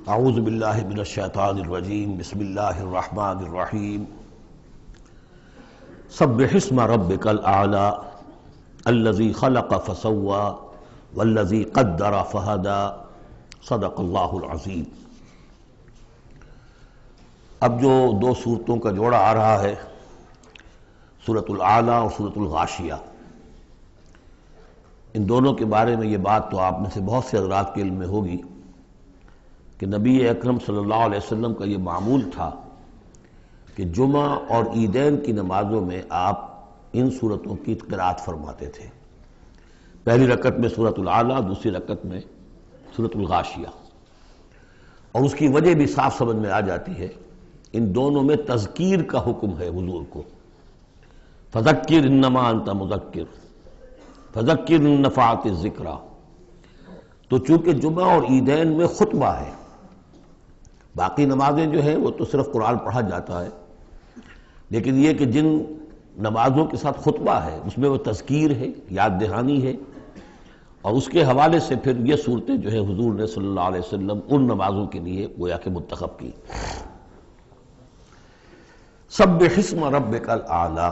اعوذ باللہ من الشیطان الرجیم بسم اللہ الرحمن الرحیم سبح اسم ربک الاعلی الذی خلق فسوی والذی قدر فہدی صدق اللہ العظیم۔ اب جو دو صورتوں کا جوڑا آ رہا ہے، سورۃ الاعلی اور سورۃ الغاشیہ، ان دونوں کے بارے میں یہ بات تو آپ میں سے بہت سے حضرات کے علم میں ہوگی کہ نبی اکرم صلی اللہ علیہ وسلم کا یہ معمول تھا کہ جمعہ اور عیدین کی نمازوں میں آپ ان صورتوں کی قرأت فرماتے تھے، پہلی رکعت میں سورۃ الاعلی، دوسری رکعت میں سورۃ الغاشیہ۔ اور اس کی وجہ بھی صاف سمجھ میں آ جاتی ہے، ان دونوں میں تذکیر کا حکم ہے حضور کو، فذکر انما انت مذکر فذکر ان نفعت الذکریٰ۔ تو چونکہ جمعہ اور عیدین میں خطبہ ہے، باقی نمازیں جو ہیں وہ تو صرف قرآن پڑھا جاتا ہے، لیکن یہ کہ جن نمازوں کے ساتھ خطبہ ہے اس میں وہ تذکیر ہے، یاد دہانی ہے، اور اس کے حوالے سے پھر یہ صورتیں جو ہے حضور نے صلی اللہ علیہ وسلم ان نمازوں کے لیے گویا کہ منتخب کی۔ سبح اسم ربک الاعلی،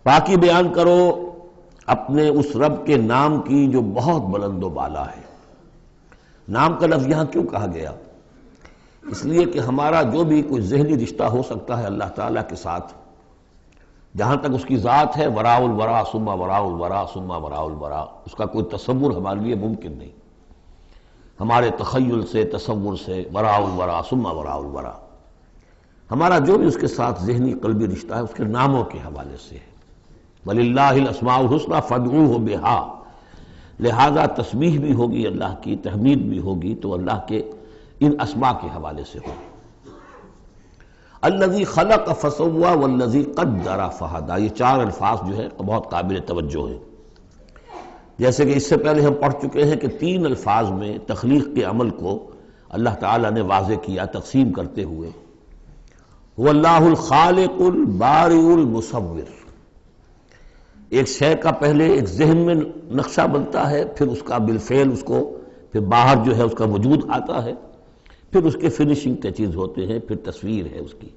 پاکی بیان کرو اپنے اس رب کے نام کی جو بہت بلند و بالا ہے۔ نام کا لفظ یہاں کیوں کہا گیا؟ اس لیے کہ ہمارا جو بھی کوئی ذہنی رشتہ ہو سکتا ہے اللہ تعالیٰ کے ساتھ، جہاں تک اس کی ذات ہے، وراء الورا ثم وراء الورا ثم وراء الورا، اس کا کوئی تصور ہمارے لیے ممکن نہیں، ہمارے تخیل سے، تصور سے، وراء الورا ثم وراء الورا، ہمارا جو بھی اس کے ساتھ ذہنی قلبی رشتہ ہے اس کے ناموں کے حوالے سے ہے۔ وَلِلَّهِ الْأَسْمَاءُ الْحُسْنَىٰ فَادْعُوهُ بِهَا، لہذا تسبیح بھی ہوگی اللہ کی، تحمید بھی ہوگی تو اللہ کے ان اسماء کے حوالے سے ہو۔ الذی خلق فسوی والذی قدر فہدی، یہ چار الفاظ جو ہے بہت قابل توجہ ہیں۔ جیسے کہ اس سے پہلے ہم پڑھ چکے ہیں کہ تین الفاظ میں تخلیق کے عمل کو اللہ تعالیٰ نے واضح کیا تقسیم کرتے ہوئے، هو اللہ الخالق البارئ المصور۔ ایک شے کا پہلے ایک ذہن میں نقشہ بنتا ہے، پھر اس کا بالفعل اس کو پھر باہر جو ہے اس کا وجود آتا ہے، پھر اس کے فنشنگ ٹچز ہوتے ہیں، پھر تصویر ہے اس کی۔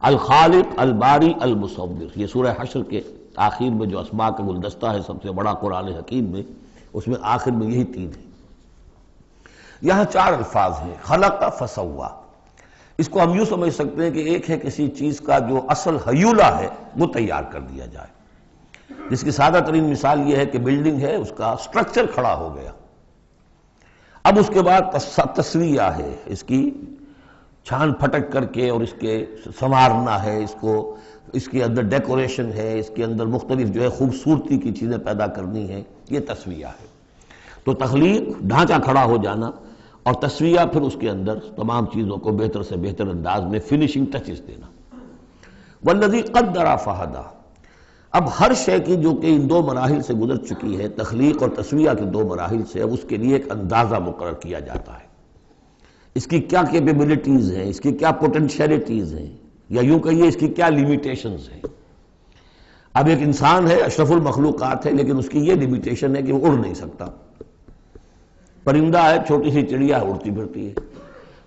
الخالق الباری المصور، یہ سورہ حشر کے آخر میں جو اسماء کا گلدستہ ہے سب سے بڑا قرآن حکیم میں، اس میں آخر میں یہی تین ہیں۔ یہاں چار الفاظ ہیں، خلق فسوا۔ اس کو ہم یوں سمجھ سکتے ہیں کہ ایک ہے کسی چیز کا جو اصل حیولہ ہے وہ تیار کر دیا جائے، جس کی سادہ ترین مثال یہ ہے کہ بلڈنگ ہے، اس کا سٹرکچر کھڑا ہو گیا، اب اس کے بعد تسویہ ہے، اس کی چھان پھٹک کر کے اور اس کے سنوارنا ہے، اس کو، اس کے اندر ڈیکوریشن ہے، اس کے اندر مختلف جو ہے خوبصورتی کی چیزیں پیدا کرنی ہیں، یہ تسویہ ہے۔ تو تخلیق ڈھانچہ کھڑا ہو جانا، اور تسویہ پھر اس کے اندر تمام چیزوں کو بہتر سے بہتر انداز میں فنشنگ ٹچز دینا۔ والذی قدر فہدی، اب ہر شے کی جو کہ ان دو مراحل سے گزر چکی ہے، تخلیق اور تسویہ کے دو مراحل سے، اب اس کے لیے ایک اندازہ مقرر کیا جاتا ہے، اس کی کیا کیپیبلٹیز ہیں، اس کی کیا پوٹینشیلٹیز ہیں، یا یوں کہیے اس کی کیا لیمیٹیشنز ہیں۔ اب ایک انسان ہے، اشرف المخلوقات ہے، لیکن اس کی یہ لیمیٹیشن ہے کہ وہ اڑ نہیں سکتا۔ پرندہ ہے، چھوٹی سی چڑیا ہے، اڑتی پھرتی ہے۔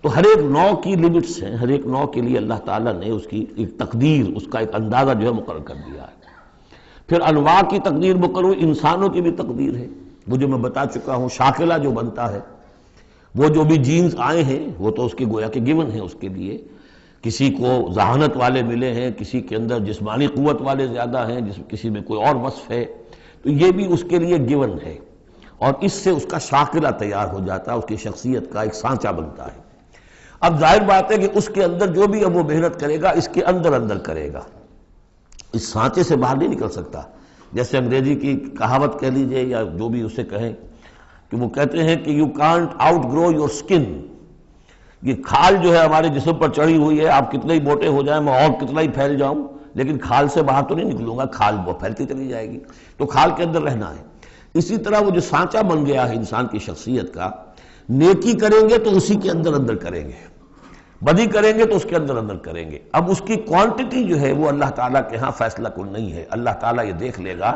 تو ہر ایک نوع کی لیمٹس ہیں، ہر ایک نوع کے لیے اللہ تعالیٰ نے اس کی ایک تقدیر، اس کا ایک اندازہ جو ہے مقرر کر دیا ہے۔ پھر انواع کی تقدیر مقرر ہوئی، انسانوں کی بھی تقدیر ہے، وہ جو میں بتا چکا ہوں، شاکلہ جو بنتا ہے، وہ جو بھی جینز آئے ہیں وہ تو اس کی گویا کہ گیون ہیں اس کے لیے، کسی کو ذہانت والے ملے ہیں، کسی کے اندر جسمانی قوت والے زیادہ ہیں، کسی میں کوئی اور وصف ہے، تو یہ بھی اس کے لیے گیون ہے، اور اس سے اس کا شاکلہ تیار ہو جاتا ہے، اس کی شخصیت کا ایک سانچہ بنتا ہے۔ اب ظاہر بات ہے کہ اس کے اندر جو بھی اب وہ محنت کرے گا اس کے اندر اندر کرے گا، اس سانچے سے باہر نہیں نکل سکتا۔ جیسے انگریزی کی کہاوت کہہ لیجئے یا جو بھی اسے کہیں، کہ وہ کہتے ہیں کہ you can't outgrow your skin, یہ کھال جو ہے ہمارے جسم پر چڑھی ہوئی ہے، آپ کتنے ہی موٹے ہو جائیں، میں اور کتنا ہی پھیل جاؤں، لیکن کھال سے باہر تو نہیں نکلوں گا، کھال وہ پھیلتی چلی جائے گی، تو کھال کے اندر رہنا ہے۔ اسی طرح وہ جو سانچہ بن گیا ہے انسان کی شخصیت کا، نیکی کریں گے تو اسی کے اندر اندر کریں گے، بدی کریں گے تو اس کے اندر اندر کریں گے۔ اب اس کی کوانٹٹی جو ہے وہ اللہ تعالیٰ کے ہاں فیصلہ کن نہیں ہے، اللہ تعالیٰ یہ دیکھ لے گا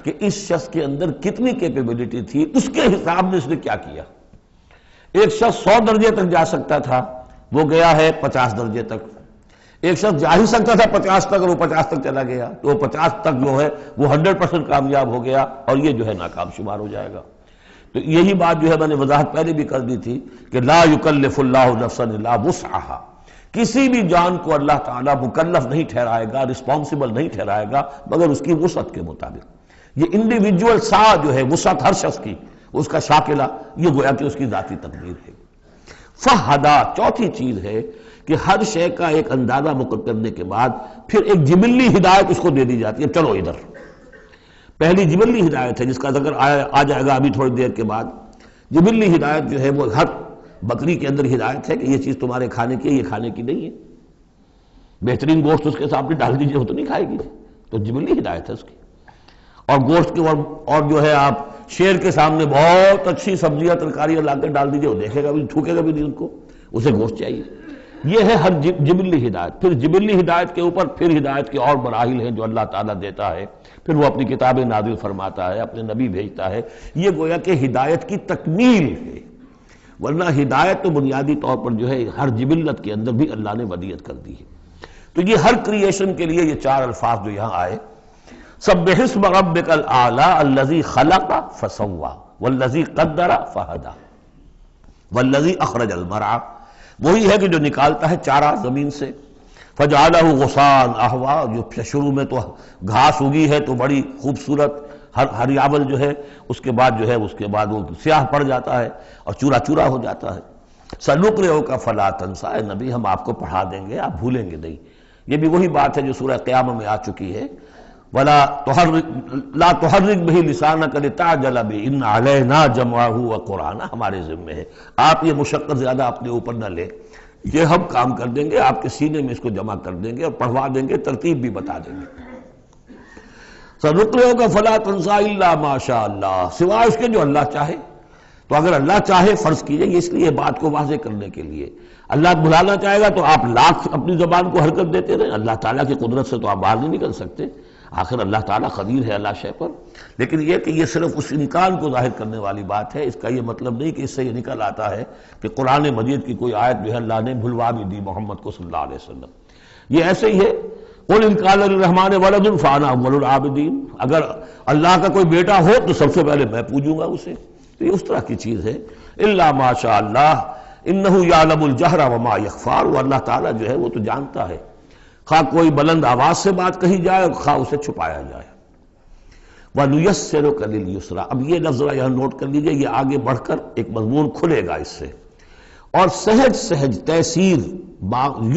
کہ اس شخص کے اندر کتنی کیپیبلٹی تھی، اس کے حساب میں اس نے کیا کیا۔ ایک شخص 100 درجے تک جا سکتا تھا، وہ گیا ہے 50 درجے تک۔ ایک شخص جا ہی سکتا تھا 50 تک اور وہ 50 تک چلا گیا، تو وہ 50 تک جو ہے وہ 100% کامیاب ہو گیا، اور یہ جو ہے ناکام شمار ہو جائے گا۔ تو یہی بات جو ہے میں نے وضاحت پہلے بھی کر دی تھی کہ لا یکلف اللہ نفسا الا وسعها، کسی بھی جان کو اللہ تعالیٰ مکلف نہیں ٹھہرائے گا، رسپانسبل نہیں ٹھہرائے گا مگر اس کی وسعت کے مطابق۔ یہ انڈیویجول سا جو ہے وسعت ہر شخص کی، اس کا شاکلہ، یہ گویا کہ اس کی ذاتی تقدیر ہے۔ فہدا، چوتھی چیز ہے کہ ہر شے کا ایک اندازہ مقرر کرنے کے بعد پھر ایک جبلی ہدایت اس کو دے دی جاتی ہے، چلو ادھر۔ پہلی جبلی ہدایت ہے جس کا ذکر آ جائے گا ابھی تھوڑی دیر کے بعد۔ جبلی ہدایت جو ہے وہ ہر بکری کے اندر ہدایت ہے کہ یہ چیز تمہارے کھانے کی ہے، یہ کھانے کی نہیں ہے۔ بہترین گوشت اس کے سامنے ڈال دیجئے، وہ تو نہیں کھائے گی، تو جبلی ہدایت ہے اس کی۔ اور گوشت کے اور جو ہے آپ شیر کے سامنے بہت اچھی سبزیاں ترکاریاں لا کے ڈال دیجئے، وہ دیکھے گا بھی، تھوکے گا بھی نہیں ان کو، اسے گوشت چاہیے۔ یہ ہے ہر جبلی ہدایت۔ پھر جبلی ہدایت کے اوپر پھر ہدایت کے اور مراحل ہیں جو اللہ تعالیٰ دیتا ہے، پھر وہ اپنی کتابیں نازل فرماتا ہے، اپنے نبی بھیجتا ہے۔ یہ گویا کہ ہدایت کی تکمیل ہے، ورنہ ہدایت تو بنیادی طور پر جو ہے ہر جبلت کے اندر بھی اللہ نے ودیت کر دی ہے۔ تو یہ ہر کریشن کے لیے یہ 4 الفاظ جو یہاں آئے، سبح اسم ربک الاعلی الذی خلق فسوی والذی قدر فہدی والذی اخرج المرعی، وہی ہے کہ جو نکالتا ہے چارہ زمین سے، فجعلہ غثاء احوا، جو شروع میں تو گھاس اگی ہے تو بڑی خوبصورت ہریابل جو ہے، اس کے بعد وہ سیاہ پڑ جاتا ہے اور چورا چورا ہو جاتا ہے۔ سنقرئک فلا تنسیٰ، اے نبی ہم آپ کو پڑھا دیں گے، آپ بھولیں گے نہیں۔ یہ بھی وہی بات ہے جو سورہ قیامہ میں آ چکی ہے، لا تحرک بہ لسانک لتعجل بہ ان علینا جمعہ وقرآنہ، ہمارے ذمہ ہے، آپ یہ مشقت زیادہ اپنے اوپر نہ لیں، یہ ہم کام کر دیں گے، آپ کے سینے میں اس کو جمع کر دیں گے اور پڑھوا دیں گے، ترتیب بھی بتا دیں گے۔ سنقرئک فلا تنسیٰ الا ما شاء اللہ، سوائے اس کے جو اللہ چاہے۔ تو اگر اللہ چاہے، فرض کیجئے یہ اس لیے بات کو واضح کرنے کے لیے، اللہ بھلانا چاہے گا تو آپ لاکھ اپنی زبان کو حرکت دیتے رہیں، اللہ تعالیٰ کی قدرت سے تو آپ باہر نہیں نکل سکتے، آخر اللہ تعالیٰ قدیر ہے اللہ شے پر۔ لیکن یہ کہ یہ صرف اس امکان کو ظاہر کرنے والی بات ہے، اس کا یہ مطلب نہیں کہ اس سے یہ نکل آتا ہے کہ قرآن مجید کی کوئی آیت جو ہے اللہ نے بھلوا بھی دی محمد کو صلی اللہ علیہ وسلم۔ یہ ایسے ہی ہے، قل ان کان للرحمن ولد فانا اول العابدین، اگر اللہ کا کوئی بیٹا ہو تو سب سے پہلے میں پوجوں گا اسے۔ تو یہ اس طرح کی چیز ہے، الا ما شاء اللہ انہ یعلم الجہر وما یخفی، وہ اللہ تعالیٰ جو ہے وہ تو جانتا ہے، خواہ کوئی بلند آواز سے بات کہی جائے اور خواہ اسے چھپایا جائے۔ وَنُيَسِّرُكَ لِلْيُسْرَىٰ، اب یہ لفظ یہاں نوٹ کر لیجئے، یہ آگے بڑھ کر ایک مضمون کھلے گا اس سے، اور سہج سہج تیسیر،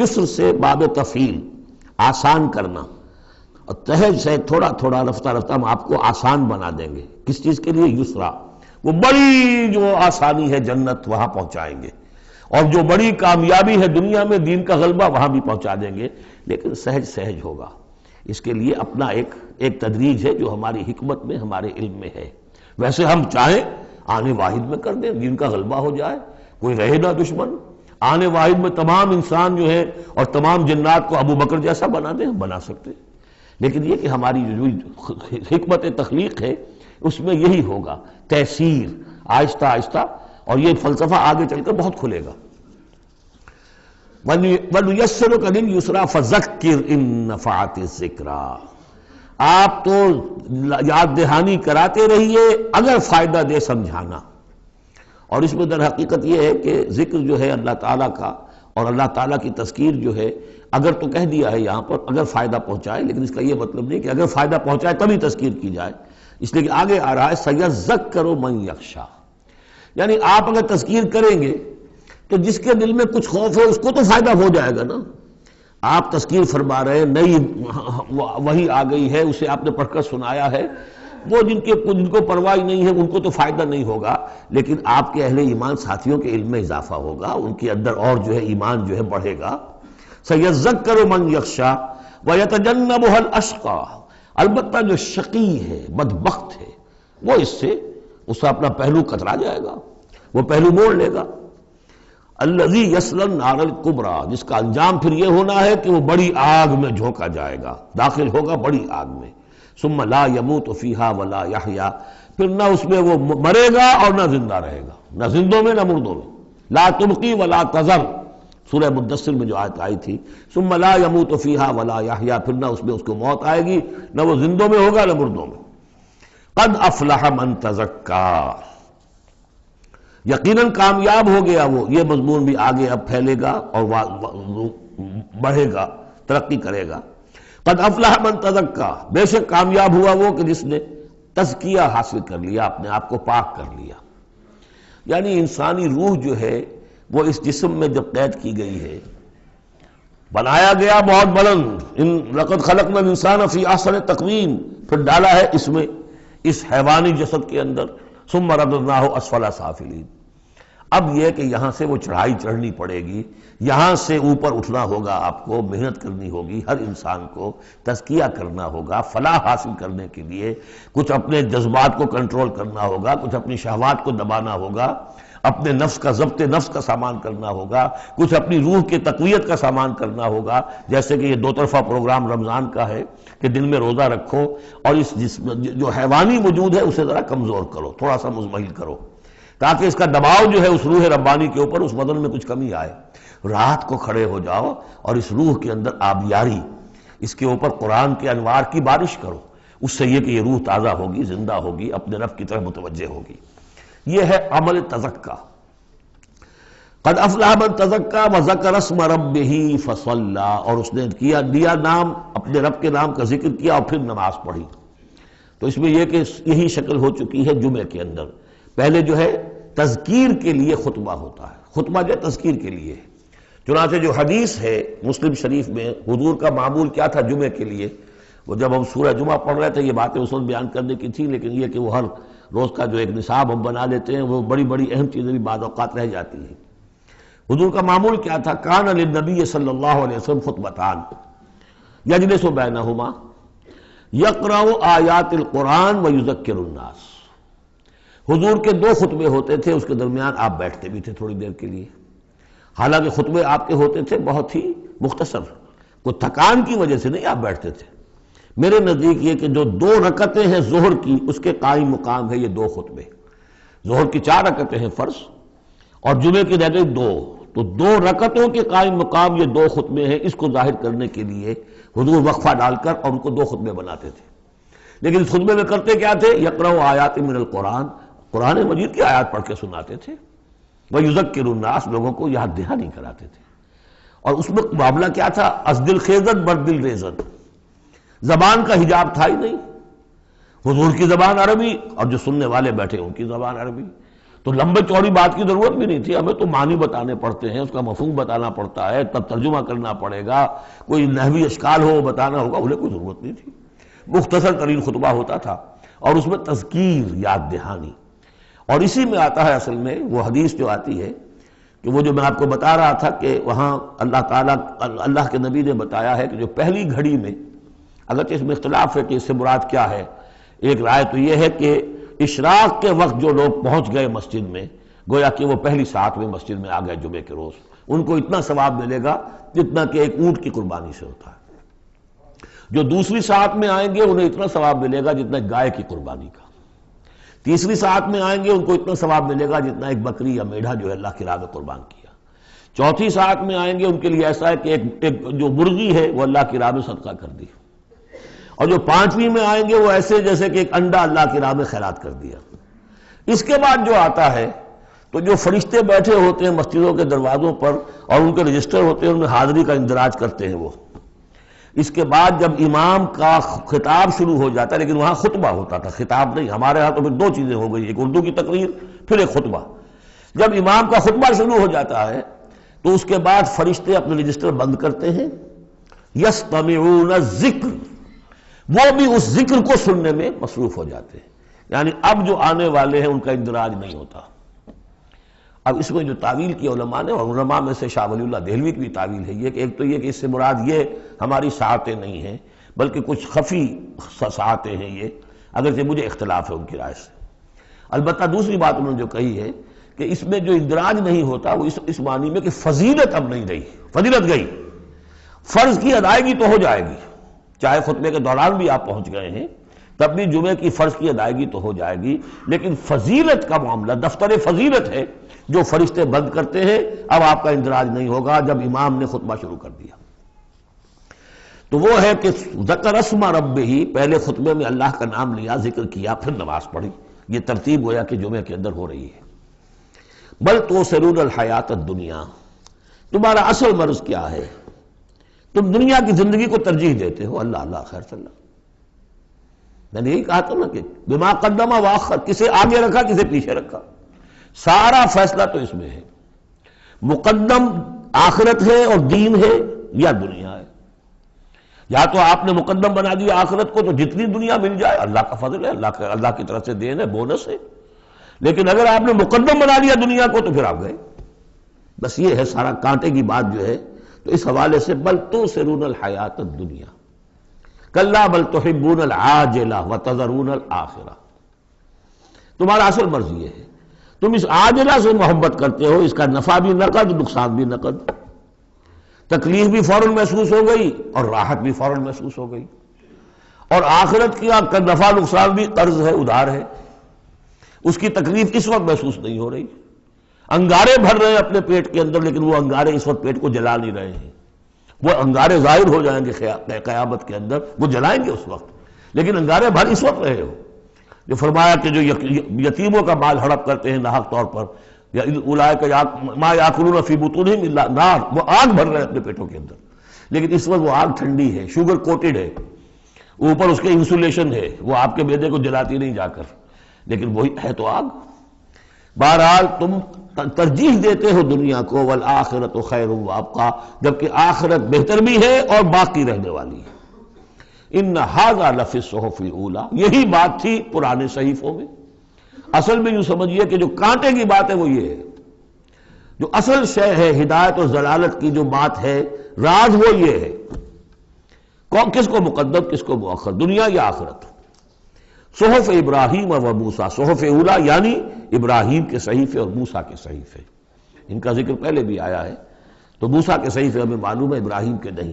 یسر سے باب تفعیل، آسان کرنا، اور سہج سہج تھوڑا تھوڑا رفتہ رفتہ ہم آپ کو آسان بنا دیں گے۔ کس چیز کے لیے؟ یسرا، وہ بڑی جو آسانی ہے جنت وہاں پہنچائیں گے، اور جو بڑی کامیابی ہے دنیا میں دین کا غلبہ وہاں بھی پہنچا دیں گے، لیکن سہج سہج ہوگا۔ اس کے لیے اپنا ایک تدریج ہے جو ہماری حکمت میں، ہمارے علم میں ہے۔ ویسے ہم چاہیں آنے واحد میں کر دیں، دین کا غلبہ ہو جائے، کوئی رہے نہ دشمن، آنے واحد میں تمام انسان جو ہے اور تمام جنات کو ابو بکر جیسا بنا دیں، ہم بنا سکتے ہیں، لیکن یہ کہ ہماری جو حکمت تخلیق ہے اس میں یہی ہوگا، تیسیر، آہستہ آہستہ، اور یہ فلسفہ آگے چل کر بہت کھلے گا۔ وَنُيَسِّرُكَ لِلْيُسْرَىٰ فَذَكِّرْ إِن نَّفَعَتِ الذِّكْرَىٰ، آپ تو یاد دہانی کراتے رہیے اگر فائدہ دے سمجھانا۔ اور اس میں در حقیقت یہ ہے کہ ذکر جو ہے اللہ تعالیٰ کا اور اللہ تعالیٰ کی تذکیر جو ہے، اگر تو کہہ دیا ہے یہاں پر اگر فائدہ پہنچائے، لیکن اس کا یہ مطلب نہیں کہ اگر فائدہ پہنچائے تبھی تذکیر کی جائے، اس لیے کہ آگے آ رہا ہے سَيَذَّكَّرُ مَن يَخْشَىٰ، یعنی آپ اگر تذکیر کریں گے تو جس کے دل میں کچھ خوف ہے اس کو تو فائدہ ہو جائے گا نا۔ آپ تذکیر فرما رہے ہیں، نئی وحی آ گئی ہے، اسے آپ نے پڑھ کر سنایا ہے، وہ جن کو پرواہ نہیں ہے ان کو تو فائدہ نہیں ہوگا، لیکن آپ کے اہل ایمان ساتھیوں کے علم میں اضافہ ہوگا، ان کے اندر اور جو ہے ایمان جو ہے بڑھے گا۔ سَيَذَّكَّرُ مَن يَخْشَىٰ وَيَتَجَنَّبُهَا الْأَشْقَىٰ، البتہ جو شقی ہے، بدبخت ہے، وہ اس سے اپنا پہلو کترا جائے گا، وہ پہلو موڑ لے گا۔ الذی یصلی النار الکبریٰ، جس کا انجام پھر یہ ہونا ہے کہ وہ بڑی آگ میں جھونکا جائے گا، داخل ہوگا بڑی آگ میں۔ ثم لا یموت فیہا ولا یحییٰ، پھر نہ اس میں وہ مرے گا اور نہ زندہ رہے گا، نہ زندوں میں نہ مردوں میں۔ لا تبقی ولا تذر، سورہ مدثر میں جو آیت آئی تھی، ثم لا يموت فیہا ولا یحییٰ، پھر نہ اس میں اس کو موت آئے گی، نہ وہ زندوں میں ہوگا نہ مردوں میں۔ قد افلح من تزکا، یقیناً کامیاب ہو گیا وہ، یہ مضمون بھی آگے اب پھیلے گا اور بڑھے گا، ترقی کرے گا۔ قد افلح من تزکا، بے شک کامیاب ہوا وہ کہ جس نے تزکیہ حاصل کر لیا، اپنے آپ کو پاک کر لیا۔ یعنی انسانی روح جو ہے وہ اس جسم میں جب قید کی گئی ہے، بنایا گیا بہت بلند، لقد خلقنا الانسان فی احسن تقویم، پھر ڈالا ہے اس میں، اس حیوانی جسد کے اندر، ثم رددناہ اسفل سافلین۔ اب یہ کہ یہاں سے وہ چڑھائی چڑھنی پڑے گی، یہاں سے اوپر اٹھنا ہوگا، آپ کو محنت کرنی ہوگی، ہر انسان کو تزکیہ کرنا ہوگا، فلاح حاصل کرنے کے لیے کچھ اپنے جذبات کو کنٹرول کرنا ہوگا، کچھ اپنی شہوات کو دبانا ہوگا، اپنے نفس کا ضبط نفس کا سامان کرنا ہوگا، کچھ اپنی روح کی تقویت کا سامان کرنا ہوگا، جیسے کہ یہ دو طرفہ پروگرام رمضان کا ہے کہ دن میں روزہ رکھو اور اس جو حیوانی وجود ہے اسے ذرا کمزور کرو، تھوڑا سا مزمحل کرو، تاکہ اس کا دباؤ جو ہے اس روح ربانی کے اوپر، اس بدن میں کچھ کمی آئے۔ رات کو کھڑے ہو جاؤ اور اس روح کے اندر آبیاری، اس کے اوپر قرآن کے انوار کی بارش کرو، اس سے یہ کہ یہ روح تازہ ہوگی، زندہ ہوگی، اپنے رب کی طرف متوجہ ہوگی۔ یہ ہے عمل تزکا۔ قد افلح من تزکا وذکر اسم ربہ فصلی، اور اس نے دیا نام، اپنے رب کے نام کا ذکر کیا اور پھر نماز پڑھی۔ تو اس میں یہ کہ یہی شکل ہو چکی ہے جمعے کے اندر۔ پہلے جو ہے تذکیر کے لیے خطبہ ہوتا ہے، خطبہ جو ہے تذکیر کے لیے ہے۔ چنانچہ جو حدیث ہے مسلم شریف میں، حضور کا معمول کیا تھا جمعے کے لیے، وہ جب ہم سورہ جمعہ پڑھ رہے تھے یہ باتیں اس وقت بیان کرنے کی تھی، لیکن یہ کہ وہ ہر روز کا جو ایک نصاب ہم بنا لیتے ہیں، وہ بڑی بڑی اہم چیزیں بھی بعض اوقات رہ جاتی ہیں۔ حضور کا معمول کیا تھا؟ کان للنبی صلی اللہ علیہ وسلم خطبتان یجلس بینہما یقرأ آیات القرآن ویذکر الناس۔ حضور کے دو خطبے ہوتے تھے، اس کے درمیان آپ بیٹھتے بھی تھے تھوڑی دیر کے لیے، حالانکہ خطبے آپ کے ہوتے تھے بہت ہی مختصر، کوئی تھکان کی وجہ سے نہیں آپ بیٹھتے تھے۔ میرے نزدیک یہ کہ جو 2 رکعتیں ہیں ظہر کی، اس کے قائم مقام ہے یہ 2 خطبے۔ ظہر کی 4 رکعتیں ہیں فرض، اور جمعے کی رہ گئی 2، تو 2 رکعتوں کے قائم مقام یہ 2 خطبے ہیں۔ اس کو ظاہر کرنے کے لیے حضور وقفہ ڈال کر اور ان کو 2 خطبے بناتے تھے۔ لیکن اس خطبے میں کرتے کیا تھے؟ یقرأ آیات من القرآن، قرآن مجید کی آیات پڑھ کے سناتے تھے، ویذکر الناس، لوگوں کو یاد دہانی کراتے تھے۔ اور اس میں معاملہ کیا تھا؟ از دل خیزت بر دل ریزت، زبان کا حجاب تھا ہی نہیں، حضور کی زبان عربی اور جو سننے والے بیٹھے ان کی زبان عربی، تو لمبے چوڑی بات کی ضرورت بھی نہیں تھی، ہمیں تو معنی بتانے پڑتے ہیں، اس کا مفہوم بتانا پڑتا ہے، تب ترجمہ کرنا پڑے گا، کوئی نحوی اشکال ہو بتانا ہوگا، انہیں کوئی ضرورت نہیں تھی، مختصر ترین خطبہ ہوتا تھا، اور اس میں تذکیر، یاد دہانی۔ اور اسی میں آتا ہے اصل میں وہ حدیث جو آتی ہے کہ وہ جو میں آپ کو بتا رہا تھا کہ وہاں اللہ تعالیٰ، اللہ کے نبی نے بتایا ہے کہ جو پہلی گھڑی میں، اگرچہ اس میں اختلاف ہے کہ اس سے مراد کیا ہے، ایک رائے تو یہ ہے کہ اشراق کے وقت جو لوگ پہنچ گئے مسجد میں، گویا کہ وہ پہلی ساعت میں مسجد میں آ گئے جمعے کے روز، ان کو اتنا ثواب ملے گا جتنا کہ ایک اونٹ کی قربانی سے ہوتا ہے۔ جو دوسری ساعت میں آئیں گے انہیں اتنا ثواب ملے گا جتنا گائے کی قربانی کا، تیسری ساعت میں آئیں گے ان کو اتنا ثواب ملے گا جتنا ایک بکری یا میڑھا جو ہے اللہ کی راہ میں قربان کیا، چوتھی ساعت میں آئیں گے ان کے لیے ایسا ہے کہ ایک جو مرغی ہے وہ اللہ کی راہ میں صدقہ کر دی، اور جو 5ویں میں آئیں گے وہ ایسے جیسے کہ ایک انڈا اللہ کی راہ میں خیرات کر دیا۔ اس کے بعد جو آتا ہے تو جو فرشتے بیٹھے ہوتے ہیں مسجدوں کے دروازوں پر اور ان کے رجسٹر ہوتے ہیں، ان میں حاضری کا اندراج کرتے ہیں وہ۔ اس کے بعد جب امام کا خطاب شروع ہو جاتا ہے، لیکن وہاں خطبہ ہوتا تھا، خطاب نہیں، ہمارے ہاں تو پھر 2 چیزیں ہو گئی، ایک اردو کی تقریر پھر ایک خطبہ۔ جب امام کا خطبہ شروع ہو جاتا ہے تو اس کے بعد فرشتے اپنے رجسٹر بند کرتے ہیں، یستمعون الذکر، وہ بھی اس ذکر کو سننے میں مصروف ہو جاتے ہیں، یعنی اب جو آنے والے ہیں ان کا اندراج نہیں ہوتا۔ اب اس میں جو تعویل کی علماء نے، اور علماء میں سے شاہ ولی اللہ دہلوی کی بھی تعویل ہے یہ کہ ایک تو یہ کہ اس سے مراد یہ ہماری ساعتیں نہیں ہیں بلکہ کچھ خفی ساعتیں ہیں، یہ اگرچہ مجھے اختلاف ہے ان کی رائے سے۔ البتہ دوسری بات انہوں نے جو کہی ہے کہ اس میں جو اندراج نہیں ہوتا وہ اس معنی میں کہ فضیلت اب نہیں رہی، فضیلت گئی، فرض کی ادائیگی تو ہو جائے گی، چاہے خطبے کے دوران بھی آپ پہنچ گئے ہیں، تب بھی جمعے کی فرض کی ادائیگی تو ہو جائے گی، لیکن فضیلت کا معاملہ دفتر فضیلت ہے جو فرشتے بند کرتے ہیں، اب آپ کا اندراج نہیں ہوگا جب امام نے خطبہ شروع کر دیا۔ تو وہ ہے کہ ذکر اسم ربہ، پہلے خطبے میں اللہ کا نام لیا، ذکر کیا، پھر نماز پڑھی۔ یہ ترتیب گویا کہ جمعے کے اندر ہو رہی ہے۔ بل تؤثرون الحیات الدنیا، تمہارا اصل مرض کیا ہے؟ تم دنیا کی زندگی کو ترجیح دیتے ہو۔ اللہ اللہ خیر صلی اللہ، میں نے یہی کہا تھا نا کہ بما قدم واخر، کسے آگے رکھا کسے پیچھے رکھا، سارا فیصلہ تو اس میں ہے۔ مقدم آخرت ہے اور دین ہے یا دنیا ہے؟ یا تو آپ نے مقدم بنا دیا آخرت کو تو جتنی دنیا مل جائے اللہ کا فضل ہے، اللہ کی طرف سے دین ہے، بونس ہے، لیکن اگر آپ نے مقدم بنا لیا دنیا کو تو پھر آپ گئے۔ بس یہ ہے سارا کانٹے کی بات جو ہے۔ تو اس حوالے سے بل تؤثرون الحیات الدنیا کلا بل تحبون العاجلہ وتذرون الآخرہ، تمہارا اصل مرض یہ ہے، تم اس عاجلہ سے محبت کرتے ہو، اس کا نفع بھی نقد نقصان بھی نقد، تکلیف بھی فوراً محسوس ہو گئی اور راحت بھی فوراً محسوس ہو گئی، اور آخرت کا نفع نقصان بھی قرض ہے، ادھار ہے، اس کی تکلیف اس وقت محسوس نہیں ہو رہی۔ انگارے بھر رہے ہیں اپنے پیٹ کے اندر، لیکن وہ انگارے اس وقت پیٹ کو جلا نہیں رہے ہیں، وہ انگارے ظاہر ہو جائیں گے قیامت کے اندر، وہ جلائیں گے اس وقت، لیکن انگارے بھر اس وقت رہے ہو۔ جو فرمایا کہ جو یتیموں کا مال ہڑپ کرتے ہیں ناحق طور پر، یا اولئک ما یاکلون فی بطونہم الا النار، وہ آگ بھر رہے ہیں اپنے پیٹوں کے اندر، لیکن اس وقت وہ آگ ٹھنڈی ہے، شوگر کوٹڈ ہے، اوپر اس کے انسولیشن ہے، وہ آپ کے معدے کو جلاتی نہیں جا کر، لیکن وہی ہے تو آگ۔ بہرحال تم ترجیح دیتے ہو دنیا کو، والآخرۃ خیر وابقیٰ، جبکہ آخرت بہتر بھی ہے اور باقی رہنے والی ہے۔ ان ھذا لفی الصحف الاولی، یہی بات تھی پرانے صحیفوں میں۔ اصل میں یوں سمجھیے کہ جو کانٹے کی بات ہے وہ یہ ہے، جو اصل شے ہے ہدایت اور ضلالت کی جو بات ہے، راز وہ یہ ہے، کس کو مقدم کس کو مؤخر، دنیا یا آخرت۔ صحف ابراہیم و موسیٰ، صحف اولی یعنی ابراہیم کے صحیفے اور موسیٰ کے صحیفے، ان کا ذکر پہلے بھی آیا ہے۔ تو موسیٰ کے صحیفے ہمیں معلوم ہے، ابراہیم کے نہیں۔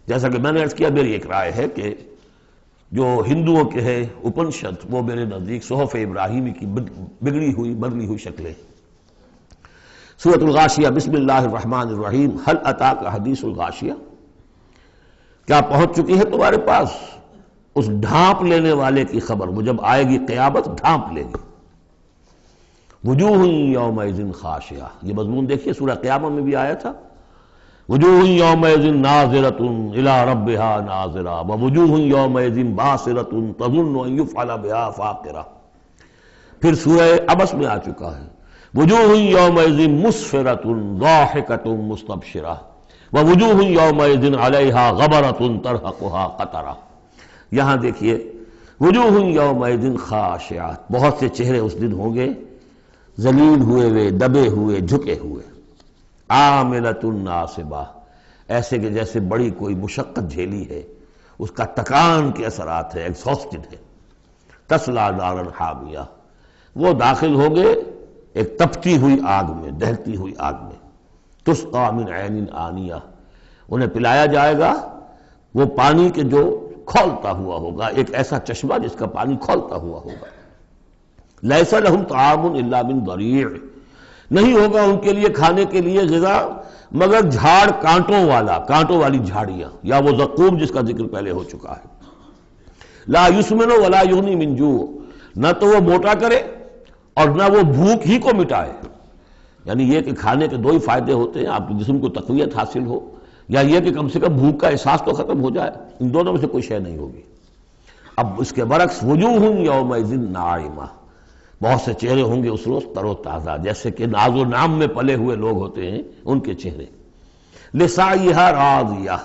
جیسا کہ میں نے عرض کیا، میری ایک رائے ہے کہ جو ہندوؤں کے ہے اپنشد، وہ میرے نزدیک صحف ابراہیمی کی بگڑی ہوئی بدلی ہوئی شکلیں۔ سورۃ الغاشیہ، بسم اللہ الرحمن الرحیم، هل اتاک حدیث الغاشیہ، کیا پہنچ چکی ہے تمہارے پاس اس ڈھانپ لینے والے کی خبر؟ وہ جب آئے گی قیامت ڈھانپ لے گی۔ وجوہ یومئذ خاشعہ، یہ مضمون دیکھیے سورہ قیامہ میں بھی آیا تھا، وجوہ یومئذ ناظرۃ الی ربہا ناظرہ ووجوہ یومئذ باسرۃ تظن ان یفعل بہا فاقرہ۔ پھر سورہ عبس میں آ چکا ہے، وجوہ یومئذ مسفرۃ ضاحکۃ مستبشرہ ووجوہ یومئذ علیہا غبرۃ ترہقہا قطرہ۔ یہاں دیکھیے وجوہ یومئذ خاشعات، بہت سے چہرے اس دن ہوں گے ذلیل ہوئے ہوئے، دبے ہوئے، جھکے ہوئے، عاملۃ ناصبہ، ایسے کہ جیسے بڑی کوئی مشقت جھیلی ہے، اس کا تکان کے اثرات ہے، ایگزاسٹڈ ہے۔ تصلیٰ نارا حامیہ، وہ داخل ہوں گے ایک تپتی ہوئی آگ میں، دہتی ہوئی آگ میں۔ تسقیٰ من عین آنیہ، انہیں پلایا جائے گا وہ پانی کے جو کھولتا ہوا ہوگا، ایک ایسا چشمہ جس کا پانی کھولتا ہوا ہوگا۔ لیس لہم طعام الا من ضریع، نہیں ہوگا ان کے لیے کھانے کے لیے غذا مگر جھاڑ کانٹوں والا، کانٹوں والی جھاڑیاں، یا وہ زقوم جس کا ذکر پہلے ہو چکا ہے۔ لا یسمن ولا یغنی من جوع، نہ تو وہ موٹا کرے اور نہ وہ بھوک ہی کو مٹائے۔ یعنی یہ کہ کھانے کے دو ہی فائدے ہوتے ہیں، آپ کے جسم کو تقویت حاصل ہو، یا یہ کہ کم سے کم بھوک کا احساس تو ختم ہو جائے، ان دونوں میں سے کوئی شے نہیں ہوگی۔ اب اس کے برعکس وجوہ یومئذ ناعمہ، بہت سے چہرے ہوں گے اس روز تر و تازہ، جیسے کہ ناز و نام میں پلے ہوئے لوگ ہوتے ہیں ان کے چہرے۔ لسعیہا راضیہ،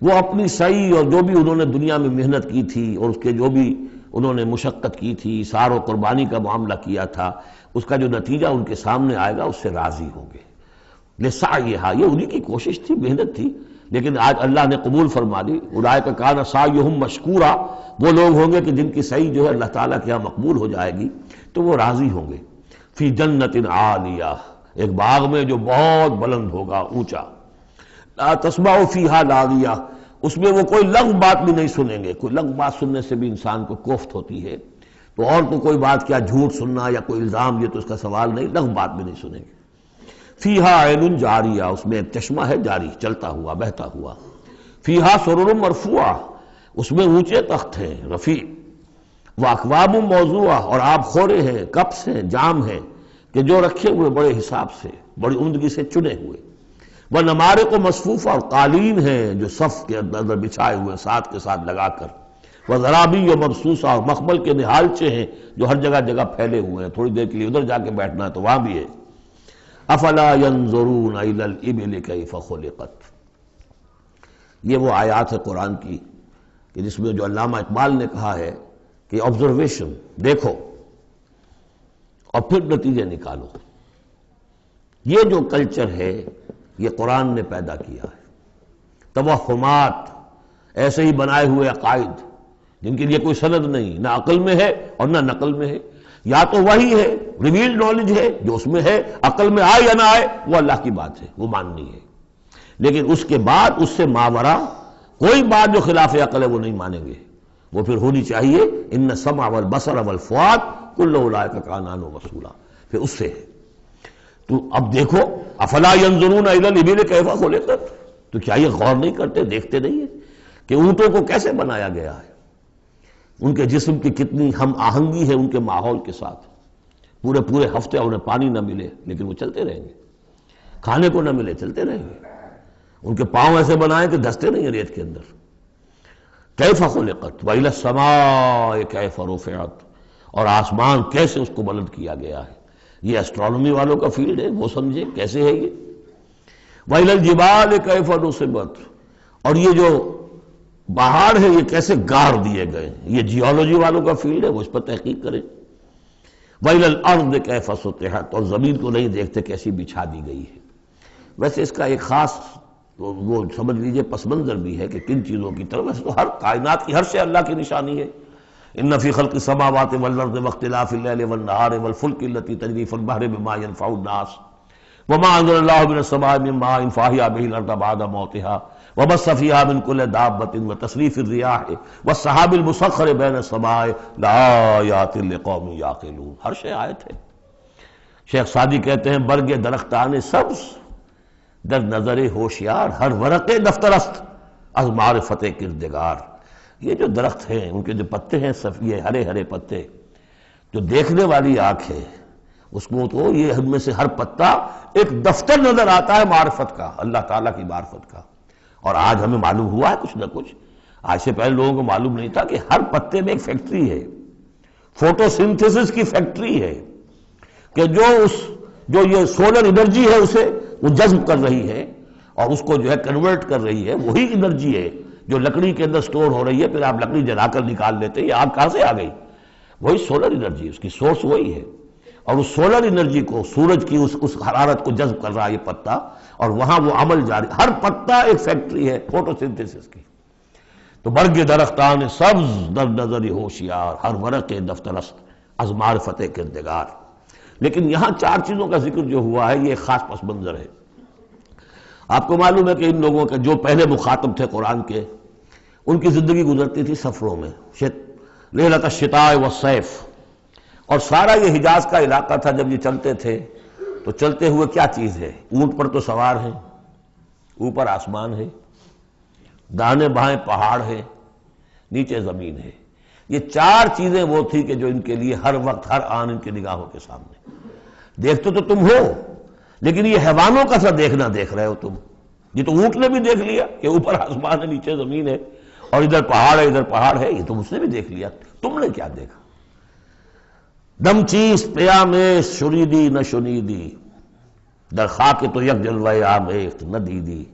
وہ اپنی سعی اور جو بھی انہوں نے دنیا میں محنت کی تھی اور اس کے جو بھی انہوں نے مشقت کی تھی، سار و قربانی کا معاملہ کیا تھا، اس کا جو نتیجہ ان کے سامنے آئے گا اس سے راضی ہوں گے۔ لسعیہا، یہ انہی کی کوشش تھی، محنت تھی، لیکن آج اللہ نے قبول فرما لی۔ اولئک کان سعیہم مشکورا، وہ لوگ ہوں گے کہ جن کی سعی جو ہے اللہ تعالیٰ کے یہاں مقبول ہو جائے گی تو وہ راضی ہوں گے۔ فی جنت عالیہ، ایک باغ میں جو بہت بلند ہوگا، اونچا۔ لا تسمع فیہا لاغیہ، اس میں وہ کوئی لغو بات بھی نہیں سنیں گے. کوئی لغو بات سننے سے بھی انسان کو کوفت ہوتی ہے. تو اور تو کوئی بات کیا جھوٹ سننا یا کوئی الزام، یہ تو اس کا سوال نہیں. لغو بات بھی نہیں سنیں گے. فیہا عین جاریہ، اس میں ایک چشمہ ہے جاری، چلتا ہوا بہتا ہوا. فیہا سرر مرفوعہ، اس میں اونچے تخت ہیں رفیع. واکواب موضوعہ، اور آب خورے ہیں، کپس ہیں، جام ہیں کہ جو رکھے ہوئے بڑے حساب سے، بڑی عمدگی سے چنے ہوئے. وہ نمارق و مصفوفہ، اور قالین ہیں جو صف کے اندر بچھائے ہوئے ساتھ کے ساتھ لگا کر. وہ ذرابی و مبسوسہ، اور مخمل کے نہالچے ہیں جو ہر جگہ جگہ پھیلے ہوئے ہیں، تھوڑی دیر کے لیے ادھر جا کے بیٹھنا ہے تو وہاں بھی ہے. افلا ينظرون الى الابل كيف خلقت. یہ وہ آیات ہے قرآن کی کہ جس میں جو علامہ اقبال نے کہا ہے کہ آبزرویشن، دیکھو اور پھر نتیجے نکالو. یہ جو کلچر ہے یہ قرآن نے پیدا کیا ہے. توہمات، ایسے ہی بنائے ہوئے عقائد جن کے لیے کوئی سند نہیں، نہ عقل میں ہے اور نہ نقل میں ہے. یا تو وہی ہے، ریویلڈ نالج ہے جو اس میں ہے، عقل میں آئے یا نہ آئے وہ اللہ کی بات ہے، وہ ماننی ہے. لیکن اس کے بعد اس سے ماورا کوئی بات جو خلاف عقل ہے وہ نہیں مانیں گے. وہ پھر ہونی چاہیے ان السمع والبصر والفؤاد کل اولئک کان عنہ مسئولا، پھر اس سے ہے. تو اب دیکھو افلا ينظرون الى الابل كيف خلقت، تو کیا یہ غور نہیں کرتے، دیکھتے نہیں ہیں کہ اونٹوں کو کیسے بنایا گیا ہے، ان کے جسم کی کتنی ہم آہنگی ہے ان کے ماحول کے ساتھ. پورے پورے ہفتے انہیں پانی نہ ملے لیکن وہ چلتے رہیں گے، کھانے کو نہ ملے چلتے رہیں گے. ان کے پاؤں ایسے بنائے کہ دھستے نہیں ہیں ریت کے اندر. کیف خلقت وإلی السماء کیف رفعت، اور آسمان کیسے اس کو بلند کیا گیا ہے. یہ اسٹرانومی والوں کا فیلڈ ہے، وہ سمجھے کیسے ہے یہ. وإلی الجبال کیف نصبت، اور یہ جو پہاڑ ہے یہ کیسے گاڑ دیے گئے. یہ جیولوجی والوں کا فیلڈ ہے، وہ اس پر تحقیق کریں. وإلی الأرض کیف سطحت، اور زمین کو نہیں دیکھتے کیسی بچھا دی گئی ہے. ویسے اس کا ایک خاص وہ سمجھ لیجئے پس منظر بھی ہے کہ کن چیزوں کی طرف. ویسے تو ہر کائنات کی ہر شے اللہ کی نشانی ہے. ان فی خلق السماوات والارض واختلاف اللیل والنہار والفلک التي تجری فی البحر بما ينفع الناس وما انزل الله من السماء من ماء فاحیا به الارض بعد موتها وبث فيها من كل دابة وتصريف الرياح والسحاب المسخر بين السماء لآیات لقوم یعقلون. ہر شے آیت ہے. شیخ سعدی کہتے ہیں برگ درختان سبز در نظر ہوشیار، ہر ورق دفترست از معرفت کردگار. یہ جو درخت ہیں ان کے جو پتے ہیں یہ ہرے ہرے پتے، جو دیکھنے والی آنکھ ہے اس کو تو یہ ان میں سے ہر پتا ایک دفتر نظر آتا ہے معرفت کا، اللہ تعالیٰ کی معرفت کا. اور آج ہمیں معلوم ہوا ہے کچھ نہ کچھ. آج سے پہلے لوگوں کو معلوم نہیں تھا کہ ہر پتے میں ایک فیکٹری ہے، فوٹو سنتھسس کی فیکٹری ہے کہ جو یہ سولر انرجی ہے اسے وہ جذب کر رہی ہے اور اس کو جو ہے کنورٹ کر رہی ہے. وہی انرجی ہے جو لکڑی کے اندر سٹور ہو رہی ہے، پھر آپ لکڑی جلا کر نکال لیتے ہیں. یہ آگ کہاں سے آ گئی؟ وہی سولر انرجی، اس کی سورس وہی ہے. اور اس سولر انرجی کو، سورج کی اس حرارت کو جذب کر رہا ہے یہ پتا، اور وہاں وہ عمل جاری. ہر پتا ایک فیکٹری ہے فوٹو سنتھسس کی. تو برگ درختان سبز در نظر ہوشیار، ہر ورق دفترست از معرفت کردگار. لیکن یہاں چار چیزوں کا ذکر جو ہوا ہے یہ ایک خاص پس منظر ہے. آپ کو معلوم ہے کہ ان لوگوں کے جو پہلے مخاطب تھے قرآن کے، ان کی زندگی گزرتی تھی سفروں میں، لیلۃ الشتاء والصیف. اور سارا یہ حجاز کا علاقہ تھا جب یہ چلتے تھے تو چلتے ہوئے کیا چیز ہے؟ اونٹ پر تو سوار ہیں، اوپر آسمان ہے، دانے بائیں پہاڑ ہے، نیچے زمین ہے. یہ چار چیزیں وہ تھی کہ جو ان کے لیے ہر وقت ہر آن ان کی نگاہوں کے سامنے. دیکھتے تو تم ہو لیکن یہ حیوانوں کا سا دیکھنا دیکھ رہے ہو تم. یہ تو اونٹ نے بھی دیکھ لیا کہ اوپر آسمان ہے نیچے زمین ہے اور ادھر پہاڑ ہے ادھر پہاڑ ہے، یہ تو اس نے بھی دیکھ لیا. تم نے کیا دیکھا؟ دم چیز پیامِ شریدی نہ شنیدی در خاک تو یک جلوہ آمیخت نہ دیدی.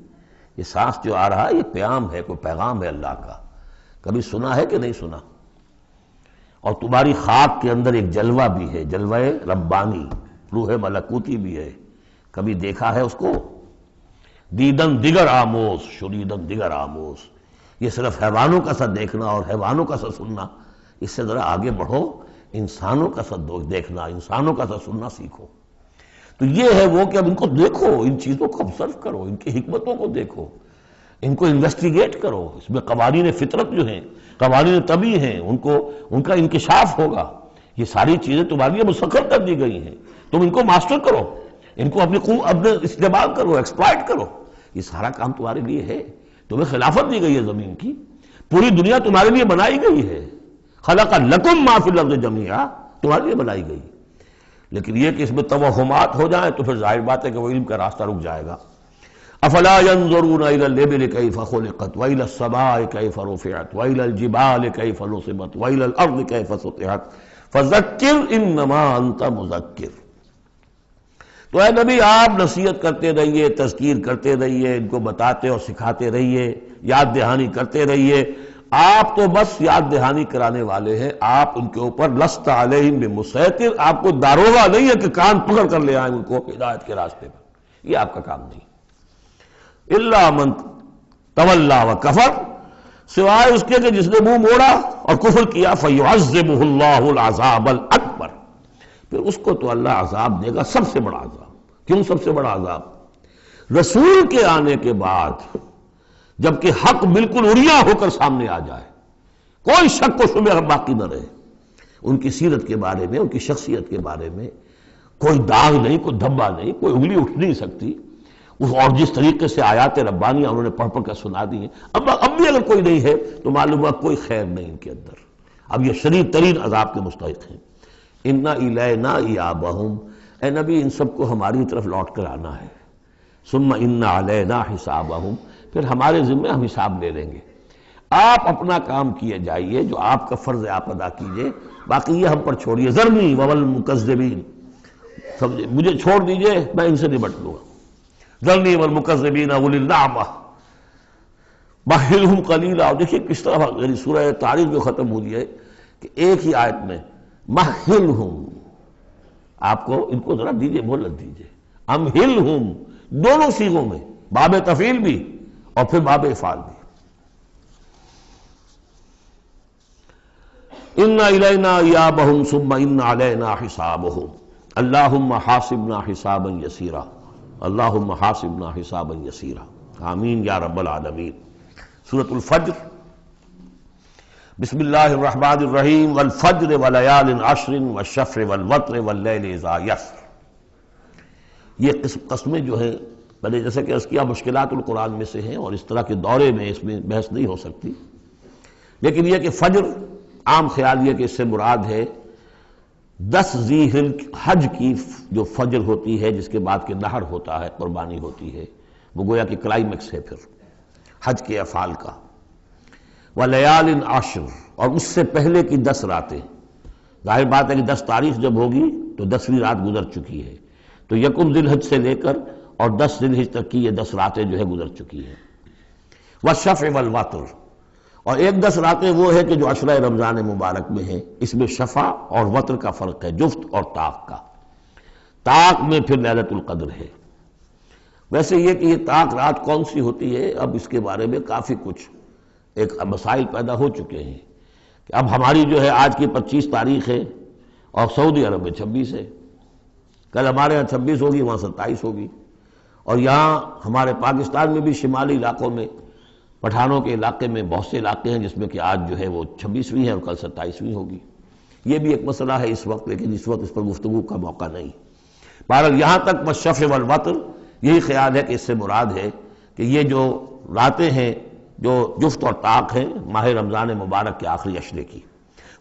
یہ سانس جو آ رہا ہے یہ پیام ہے، کوئی پیغام ہے اللہ کا. کبھی سنا ہے کہ نہیں سنا؟ اور تمہاری خاک کے اندر ایک جلوہ بھی ہے، جلوہ ربانی، روح ملکوتی بھی ہے. کبھی دیکھا ہے اس کو؟ دیدن دیگر آموز شریدن دیگر آموز. یہ صرف حیوانوں کا سا دیکھنا اور حیوانوں کا سا سننا. اس سے ذرا آگے بڑھو، انسانوں کا سا دیکھنا، انسانوں کا سا سننا سیکھو. تو یہ ہے وہ کہ اب ان کو دیکھو، ان چیزوں کو آبزرو کرو، ان کی حکمتوں کو دیکھو. ان کو انویسٹیگیٹ کرو، اس میں قوانین فطرت جو ہیں، قوانین طبی ہیں، ان کا انکشاف ہوگا. یہ ساری چیزیں تمہارے لیے مسخر کر دی گئی ہیں، تم ان کو ماسٹر کرو، ان کو اپنے استعمال کرو، ایکسپلائٹ کرو. یہ سارا کام تمہارے لیے ہے. تمہیں خلافت دی گئی ہے زمین کی، پوری دنیا تمہارے لیے بنائی گئی ہے. خلق لکم ما فی الارض جمیعا، تمہارے لیے بنائی گئی. لیکن یہ کہ اس میں توہمات ہو جائیں تو پھر ظاہر بات ہے کہ وہ علم کا راستہ رک جائے گا. افلا ينظرون الى الابل كيف خلقت والى السماء كيف رفعت والى الجبال كيف نصبت والى الارض كيف سطحت فذكر انما انت مذکر. تو اے نبی آپ نصیحت کرتے رہیے، تذکیر کرتے رہیے، ان کو بتاتے اور سکھاتے رہیے، یاد دہانی کرتے رہیے. آپ تو بس یاد دہانی کرانے والے ہیں، آپ ان کے اوپر لست علیہم بمسیطر، آپ کو داروغہ نہیں ہے کہ کان پکڑ کر لے آئیں ان کو ہدایت کے راستے پر. یہ آپ کا کام نہیں. الا من تولا وکفر، سوائے اس کے کہ جس نے منہ موڑا اور کفر کیا، فیعذبہ اللہ العذاب الاکبر، پھر اس کو تو اللہ عذاب دے گا، سب سے بڑا عذاب. کیوں سب سے بڑا عذاب؟ رسول کے آنے کے بعد جبکہ حق بالکل عریاں ہو کر سامنے آ جائے، کوئی شک و شبہ باقی نہ رہے، ان کی سیرت کے بارے میں، ان کی شخصیت کے بارے میں کوئی داغ نہیں، کوئی دھبا نہیں، کوئی انگلی اٹھ نہیں سکتی. اور جس طریقے سے آیات ربانیہ انہوں نے پڑھ پڑھ کر سنا دی ہیں، اب بھی اگر کوئی نہیں ہے تو معلوم ہوا کوئی خیر نہیں ان کے اندر. اب یہ شدید ترین عذاب کے مستحق ہیں. انا الینا ایابہم، اے نبی ان سب کو ہماری طرف لوٹ کر آنا ہے. ثم ان علینا حسابہم، پھر ہمارے ذمہ ہم حساب لے لیں گے. آپ اپنا کام کیے جائیے، جو آپ کا فرض ہے آپ ادا کیجئے، باقی یہ ہم پر چھوڑیے. ذرنی والمکذبین، سمجھے، مجھے چھوڑ دیجئے، میں ان سے نمٹ لوں گا. ذرنی والمکذبین اولی النعمہ مہلہم قلیلا. اور دیکھیے کس طرح یعنی سورہ تاریخ جو ختم ہوئی ہے کہ ایک ہی آیت میں مہلہم، آپ کو ان کو ذرا دیجئے، مہلت دیجئے. امہلہم، دونوں صیغوں میں، باب تفعیل بھی اور پھر باب افعال بھی. ان الینا ایابہم ثم ان علینا حسابہم اللہم حاسبنا حسابا یسیرا اللہم حاسبنا حسابا یسیرا. آمین یا رب العالمین. سورۃ الفجر. بسم اللہ الرحمن الرحیم. والفجر ولیال عشر والشفع والوتر واللیل اذا یسر. یہ قسمیں جو ہیں، پہلے جیسے کہ اس کی مشکلات القرآن میں سے ہیں اور اس طرح کے دورے میں اس میں بحث نہیں ہو سکتی، لیکن یہ کہ فجر، عام خیال یہ کہ اس سے مراد ہے 10 ذی الحج کی جو فجر ہوتی ہے، جس کے بعد کہ نہر ہوتا ہے، قربانی ہوتی ہے، وہ گویا کہ کلائمیکس ہے پھر حج کے افعال کا. ولیال عشر، اور اس سے پہلے کی 10 راتیں. ظاہر بات ہے کہ 10 تاریخ جب ہوگی تو 10ویں رات گزر چکی ہے، تو یکم ذی الحج سے لے کر اور 10 ذی الحج تک کی یہ 10 راتیں جو ہے گزر چکی ہیں. والشفع والوتر، اور ایک 10 راتیں وہ ہے کہ جو عشرہ رمضان مبارک میں ہیں، اس میں شفع اور وتر کا فرق ہے، جفت اور طاق کا. طاق میں پھر لیلۃ القدر ہے. ویسے یہ کہ یہ طاق رات کون سی ہوتی ہے، اب اس کے بارے میں کافی کچھ ایک مسائل پیدا ہو چکے ہیں. کہ اب ہماری جو ہے آج کی 25 تاریخ ہے اور سعودی عرب میں 26 ہے، کل ہمارے ہاں 26 ہوگی، وہاں 27 ہوگی. اور یہاں ہمارے پاکستان میں بھی شمالی علاقوں میں، پٹھانوں کے علاقے میں بہت سے علاقے ہیں جس میں کہ آج جو ہے وہ 26ویں ہے اور کل 27ویں ہوگی. یہ بھی ایک مسئلہ ہے اس وقت، لیکن اس وقت اس پر گفتگو کا موقع نہیں. بہرحال یہاں تک والشفع والوتر، یہی خیال ہے کہ اس سے مراد ہے کہ یہ جو راتیں ہیں جو جفت اور طاق ہیں ماہ رمضان مبارک کے آخری عشرے کی.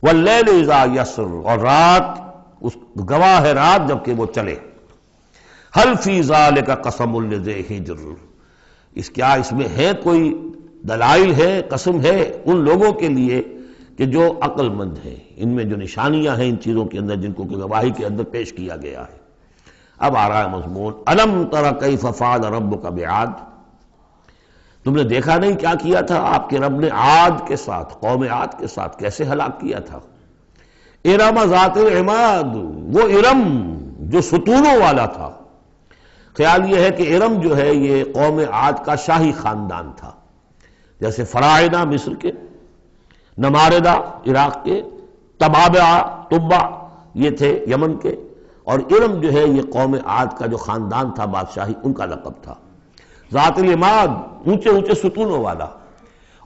واللیل اذا یسر، اور رات، اس گواہ ہے رات جبکہ وہ چلے. حل فی ذالک قسم لذی حجر، اس میں ہے کوئی دلائل ہے، قسم ہے ان لوگوں کے لیے کہ جو عقل مند ہیں. ان میں جو نشانیاں ہیں ان چیزوں کے اندر جن کو کہ گواہی کے اندر پیش کیا گیا ہے. اب آ رہا ہے مضمون. الم تر کیف فعل ربک بعاد، تم نے دیکھا نہیں کیا کیا تھا آپ کے رب نے عاد کے ساتھ، قوم عاد کے ساتھ کیسے ہلاک کیا تھا. ارم ذات العماد، وہ ارم جو ستونوں والا تھا. خیال یہ ہے کہ ارم جو ہے یہ قوم عاد کا شاہی خاندان تھا، جیسے فراعنہ مصر کے، نماردہ عراق کے، تبع یہ تھے یمن کے، اور ارم جو ہے یہ قوم عاد کا جو خاندان تھا بادشاہی، ان کا لقب تھا. ذات العماد، اونچے اونچے ستونوں والا۔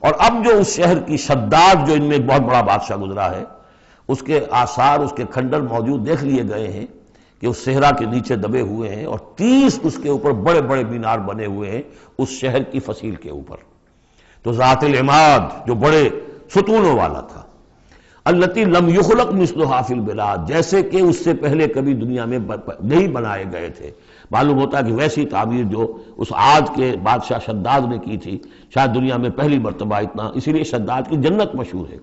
اور اب جو اس شہر کی شداد، جو ان میں ایک بہت بڑا بادشاہ گزرا ہے، اس کے آثار، اس کے کھنڈر موجود دیکھ لیے گئے ہیں کہ اس صحرا کے نیچے دبے ہوئے ہیں، اور 30 اس کے اوپر بڑے بڑے مینار بنے ہوئے ہیں اس شہر کی فصیل کے اوپر۔ تو ذات العماد جو بڑے ستونوں والا تھا، التی لم یخلق مثلھا فی البلاد، جیسے کہ اس سے پہلے کبھی دنیا میں نہیں بنائے گئے تھے۔ معلوم ہوتا ہے کہ ویسی تعبیر جو اس عاد کے بادشاہ شداد نے کی تھی، شاید دنیا میں پہلی مرتبہ اتنا، اسی لیے شداد کی جنت مشہور ہے،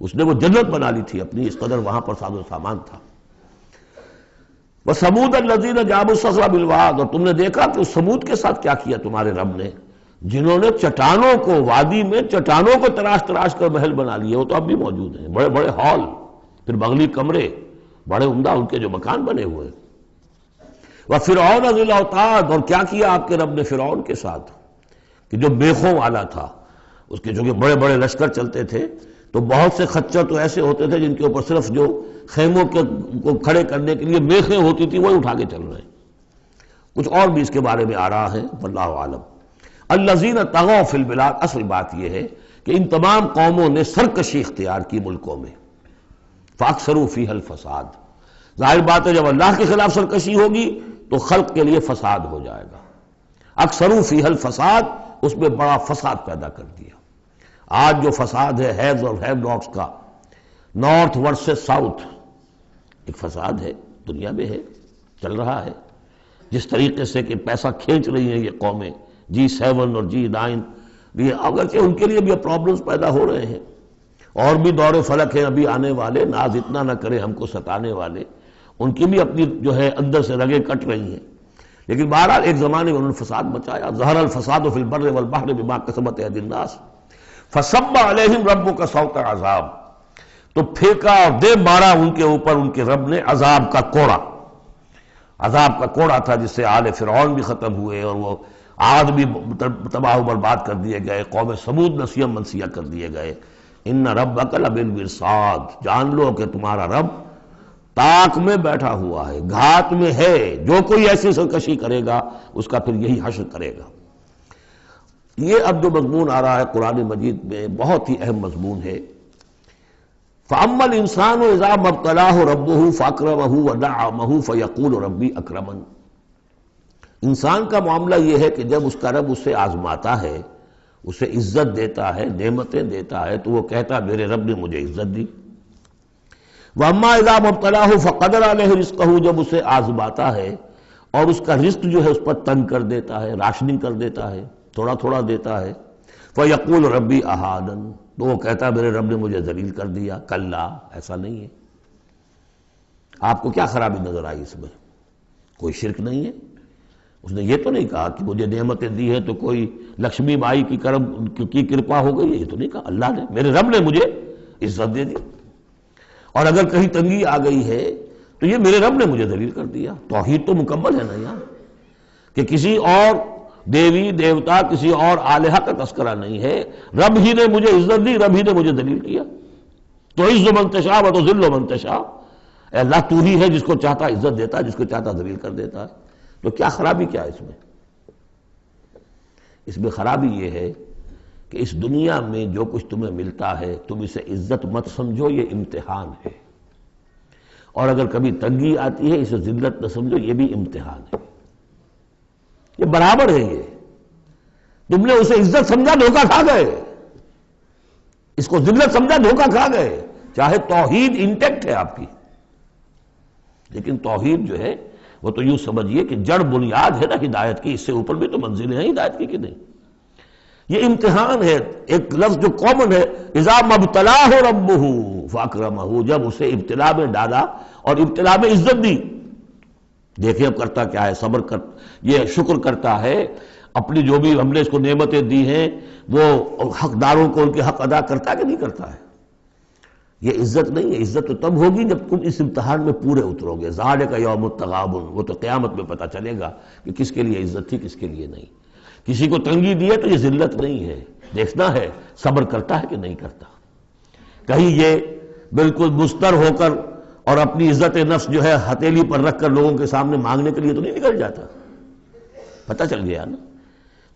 اس نے وہ جنت بنا لی تھی اپنی، اس قدر وہاں پر ساز و سامان تھا۔ وَثَمُودَ الَّذِينَ جَابُوا الصَّخْرَ بِالْوَادِ، اور تم نے دیکھا کہ اس سمود کے ساتھ کیا کیا تمہارے رب نے، جنہوں نے چٹانوں کو، وادی میں چٹانوں کو تراش تراش کر محل بنا لیے، وہ تو اب بھی موجود ہیں، بڑے بڑے ہال، پھر بغلی کمرے، بڑے عمدہ ان کے جو مکان بنے ہوئے۔ وَفِرْعَوْنَ ذِي الْأَوْتَادِ، اور کیا کیا آپ کے رب نے فرعون کے ساتھ، کہ جو بیخوں والا تھا، اس کے جو کہ بڑے بڑے لشکر چلتے تھے، تو بہت سے خچر تو ایسے ہوتے تھے جن کے اوپر صرف جو خیموں کو کھڑے کرنے کے لیے میخیں ہوتی تھی وہی اٹھا کے چل رہے ہیں۔ کچھ اور بھی اس کے بارے میں آ رہا ہے، واللہ عالم۔ الذین طغوا فی البلاد، اصل بات یہ ہے کہ ان تمام قوموں نے سرکشی اختیار کی ملکوں میں، فاکثروا فیہا الفساد، ظاہر بات ہے جب اللہ کے خلاف سرکشی ہوگی تو خلق کے لیے فساد ہو جائے گا۔ اکثروا فیہا الفساد، اس میں بڑا فساد پیدا کر دیا۔ آج جو فساد ہے ہیوز اور ہیو ناٹس کا، نارتھ ورسز ساؤتھ، ایک فساد ہے، دنیا میں ہے، چل رہا ہے، جس طریقے سے کہ پیسہ کھینچ رہی ہیں یہ قومیں، G7 اور G9، یہ اگرچہ ان کے لیے بھی پرابلمز پیدا ہو رہے ہیں، اور بھی دور فلک ہیں ابھی آنے والے، ناز اتنا نہ کرے ہم کو ستانے والے، ان کی بھی اپنی جو ہے اندر سے رگیں کٹ رہی ہیں، لیکن بہرحال ایک زمانے میں انہوں نے فساد مچایا۔ ظہر الفساد فی البر والبحر بما کسبت ایدی الناس فصب علیہم ربک صوت عذاب، تو پھینکا اور دے مارا ان کے اوپر ان کے رب نے عذاب کا کوڑا۔ عذاب کا کوڑا تھا جس سے آل فرعون بھی ختم ہوئے، اور وہ عاد بھی تباہ و برباد کر دیے گئے، قوم سمود نسیہ منسیہ کر دیے گئے۔ ان ربک لبالمرصاد، جان لو کہ تمہارا رب تاک میں بیٹھا ہوا ہے، گھات میں ہے، جو کوئی ایسی سرکشی کرے گا اس کا پھر یہی حشر کرے گا۔ یہ اب جو مضمون آ رہا ہے قرآن مجید میں بہت ہی اہم مضمون ہے۔ فَأَمَّا الْإِنسَانُ إِذَا مَا ابْتَلَاهُ رَبُّهُ فَأَكْرَمَهُ وَنَعَّمَهُ فَيَقُولُ رَبِّي أَكْرَمَنِ، انسان کا معاملہ یہ ہے کہ جب اس کا رب اسے آزماتا ہے، اسے عزت دیتا ہے، نعمتیں دیتا ہے، تو وہ کہتا ہے میرے رب نے مجھے عزت دی۔ وَأَمَّا إِذَا مَا ابْتَلَاهُ فَقَدَرَ عَلَيْهِ رِزْقَهُ، جب اسے آزماتا ہے اور اس کا رزق جو ہے اس پر تنگ کر دیتا ہے، راشننگ کر دیتا ہے، تھوڑا تھوڑا دیتا ہے، فَيَقُولُ رَبِّي أَهَانَنِ، تو وہ کہتا ہے میرے رب نے مجھے ذلیل کر دیا۔ کلا، ایسا نہیں ہے۔ آپ کو کیا خرابی نظر آئی اس میں؟ کوئی شرک نہیں ہے۔ اس نے یہ تو نہیں کہا کہ مجھے نعمتیں دی ہیں تو کوئی لکشمی مائی کی کرم کی کرپا ہو گئی ہے، یہ تو نہیں کہا۔ اللہ نے، میرے رب نے مجھے عزت دے دی، اور اگر کہیں تنگی آ گئی ہے تو یہ میرے رب نے مجھے ذلیل کر دیا۔ توحید تو مکمل ہے نا یہاں، کہ کسی اور دیوی دیوتا، کسی اور الہہ کا تذکرہ نہیں ہے، رب ہی نے مجھے عزت دی، رب ہی نے مجھے ذلیل کیا۔ تو عز من تشاء و تذل من تشاء، اے اللہ تو ہی ہے جس کو چاہتا عزت دیتا ہے، جس کو چاہتا ذلیل کر دیتا ہے۔ تو کیا خرابی کیا ہے اس میں؟ اس میں خرابی یہ ہے کہ اس دنیا میں جو کچھ تمہیں ملتا ہے تم اسے عزت مت سمجھو، یہ امتحان ہے، اور اگر کبھی تنگی آتی ہے اسے ذلت نہ سمجھو، یہ بھی امتحان ہے۔ یہ برابر ہے، یہ تم نے اسے عزت سمجھا دھوکہ کھا گئے، اس کو ذلت سمجھا دھوکہ کھا گئے، چاہے توحید انٹیکٹ ہے آپ کی، لیکن توحید جو ہے وہ تو یوں سمجھیے کہ جڑ بنیاد ہے نا ہدایت کی، اس سے اوپر بھی تو منزلیں ہیں ہدایت کی کہ نہیں؟ یہ امتحان ہے۔ ایک لفظ جو کامن ہے، اذا ما ابتلاہ ربہ فاکرمہ، جب اسے ابتلا میں ڈالا اور ابتلا میں عزت دی۔ دیکھیں اب کرتا کیا ہے، صبر کر، یہ شکر کرتا ہے، اپنی جو بھی ہم نے اس کو نعمتیں دی ہیں وہ حقداروں کو ان کے حق ادا کرتا ہے کہ نہیں کرتا ہے؟ یہ عزت نہیں ہے، عزت تو تب ہوگی جب تم اس امتحان میں پورے اترو گے۔ ذالک یوم التغابن، وہ تو قیامت میں پتہ چلے گا کہ کس کے لیے عزت تھی کس کے لیے نہیں۔ کسی کو تنگی دی ہے تو یہ ذلت نہیں ہے، دیکھنا ہے صبر کرتا ہے کہ نہیں کرتا۔ کہیں یہ بالکل مستر ہو کر اور اپنی عزت نفس جو ہے ہتھیلی پر رکھ کر لوگوں کے سامنے مانگنے کے لیے تو نہیں نکل جاتا، پتہ چل گیا نا۔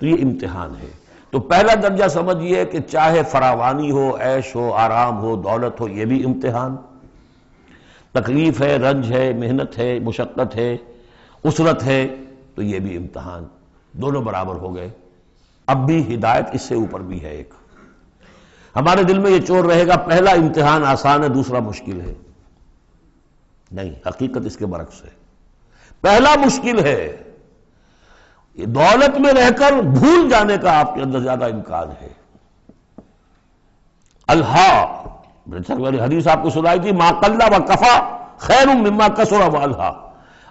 تو یہ امتحان ہے۔ تو پہلا درجہ سمجھیے کہ چاہے فراوانی ہو، عیش ہو، آرام ہو، دولت ہو، یہ بھی امتحان، تکلیف ہے، رنج ہے، محنت ہے، مشقت ہے، اسرت ہے، تو یہ بھی امتحان، دونوں برابر ہو گئے۔ اب بھی ہدایت اس سے اوپر بھی ہے ایک۔ ہمارے دل میں یہ چور رہے گا پہلا امتحان آسان ہے دوسرا مشکل ہے، نہیں، حقیقت اس کے برعکس ہے۔ پہلا مشکل ہے، یہ دولت میں رہ کر بھول جانے کا آپ کے اندر زیادہ امکان ہے۔ میں حدیث آپ کو سنائی تھی، ما قل و کفا خیر مما کثر و الہا،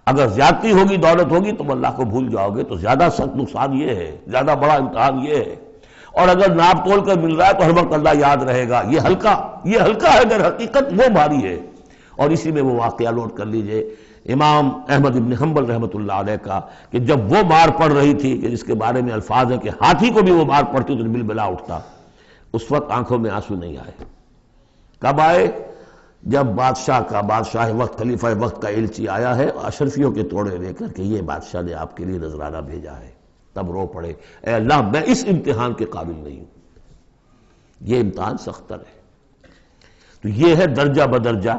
اگر زیادتی ہوگی، دولت ہوگی، تم اللہ کو بھول جاؤ گے تو زیادہ سخت نقصان یہ ہے، زیادہ بڑا امتحان یہ ہے، اور اگر ناپ تول کر مل رہا ہے تو ہر وقت اللہ یاد رہے گا، یہ ہلکا ہے، اگر حقیقت وہ بھاری ہے۔ اور اسی میں وہ واقعہ نوٹ کر لیجئے امام احمد ابن حنبل رحمۃ اللہ علیہ کا، کہ جب وہ مار پڑ رہی تھی کہ جس کے بارے میں الفاظ ہے کہ ہاتھی کو بھی وہ مار پڑتی تو بلبلا اٹھتا، اس وقت آنکھوں میں آنسو نہیں آئے۔ کب آئے؟ جب بادشاہ وقت، خلیفہ وقت کا ایلچی آیا ہے اشرفیوں کے توڑے لے کر کہ یہ بادشاہ نے آپ کے لیے نذرانہ بھیجا ہے، تب رو پڑے، اے اللہ میں اس امتحان کے قابل نہیں ہوں، یہ امتحان سختر ہے۔ تو یہ ہے درجہ بدرجہ،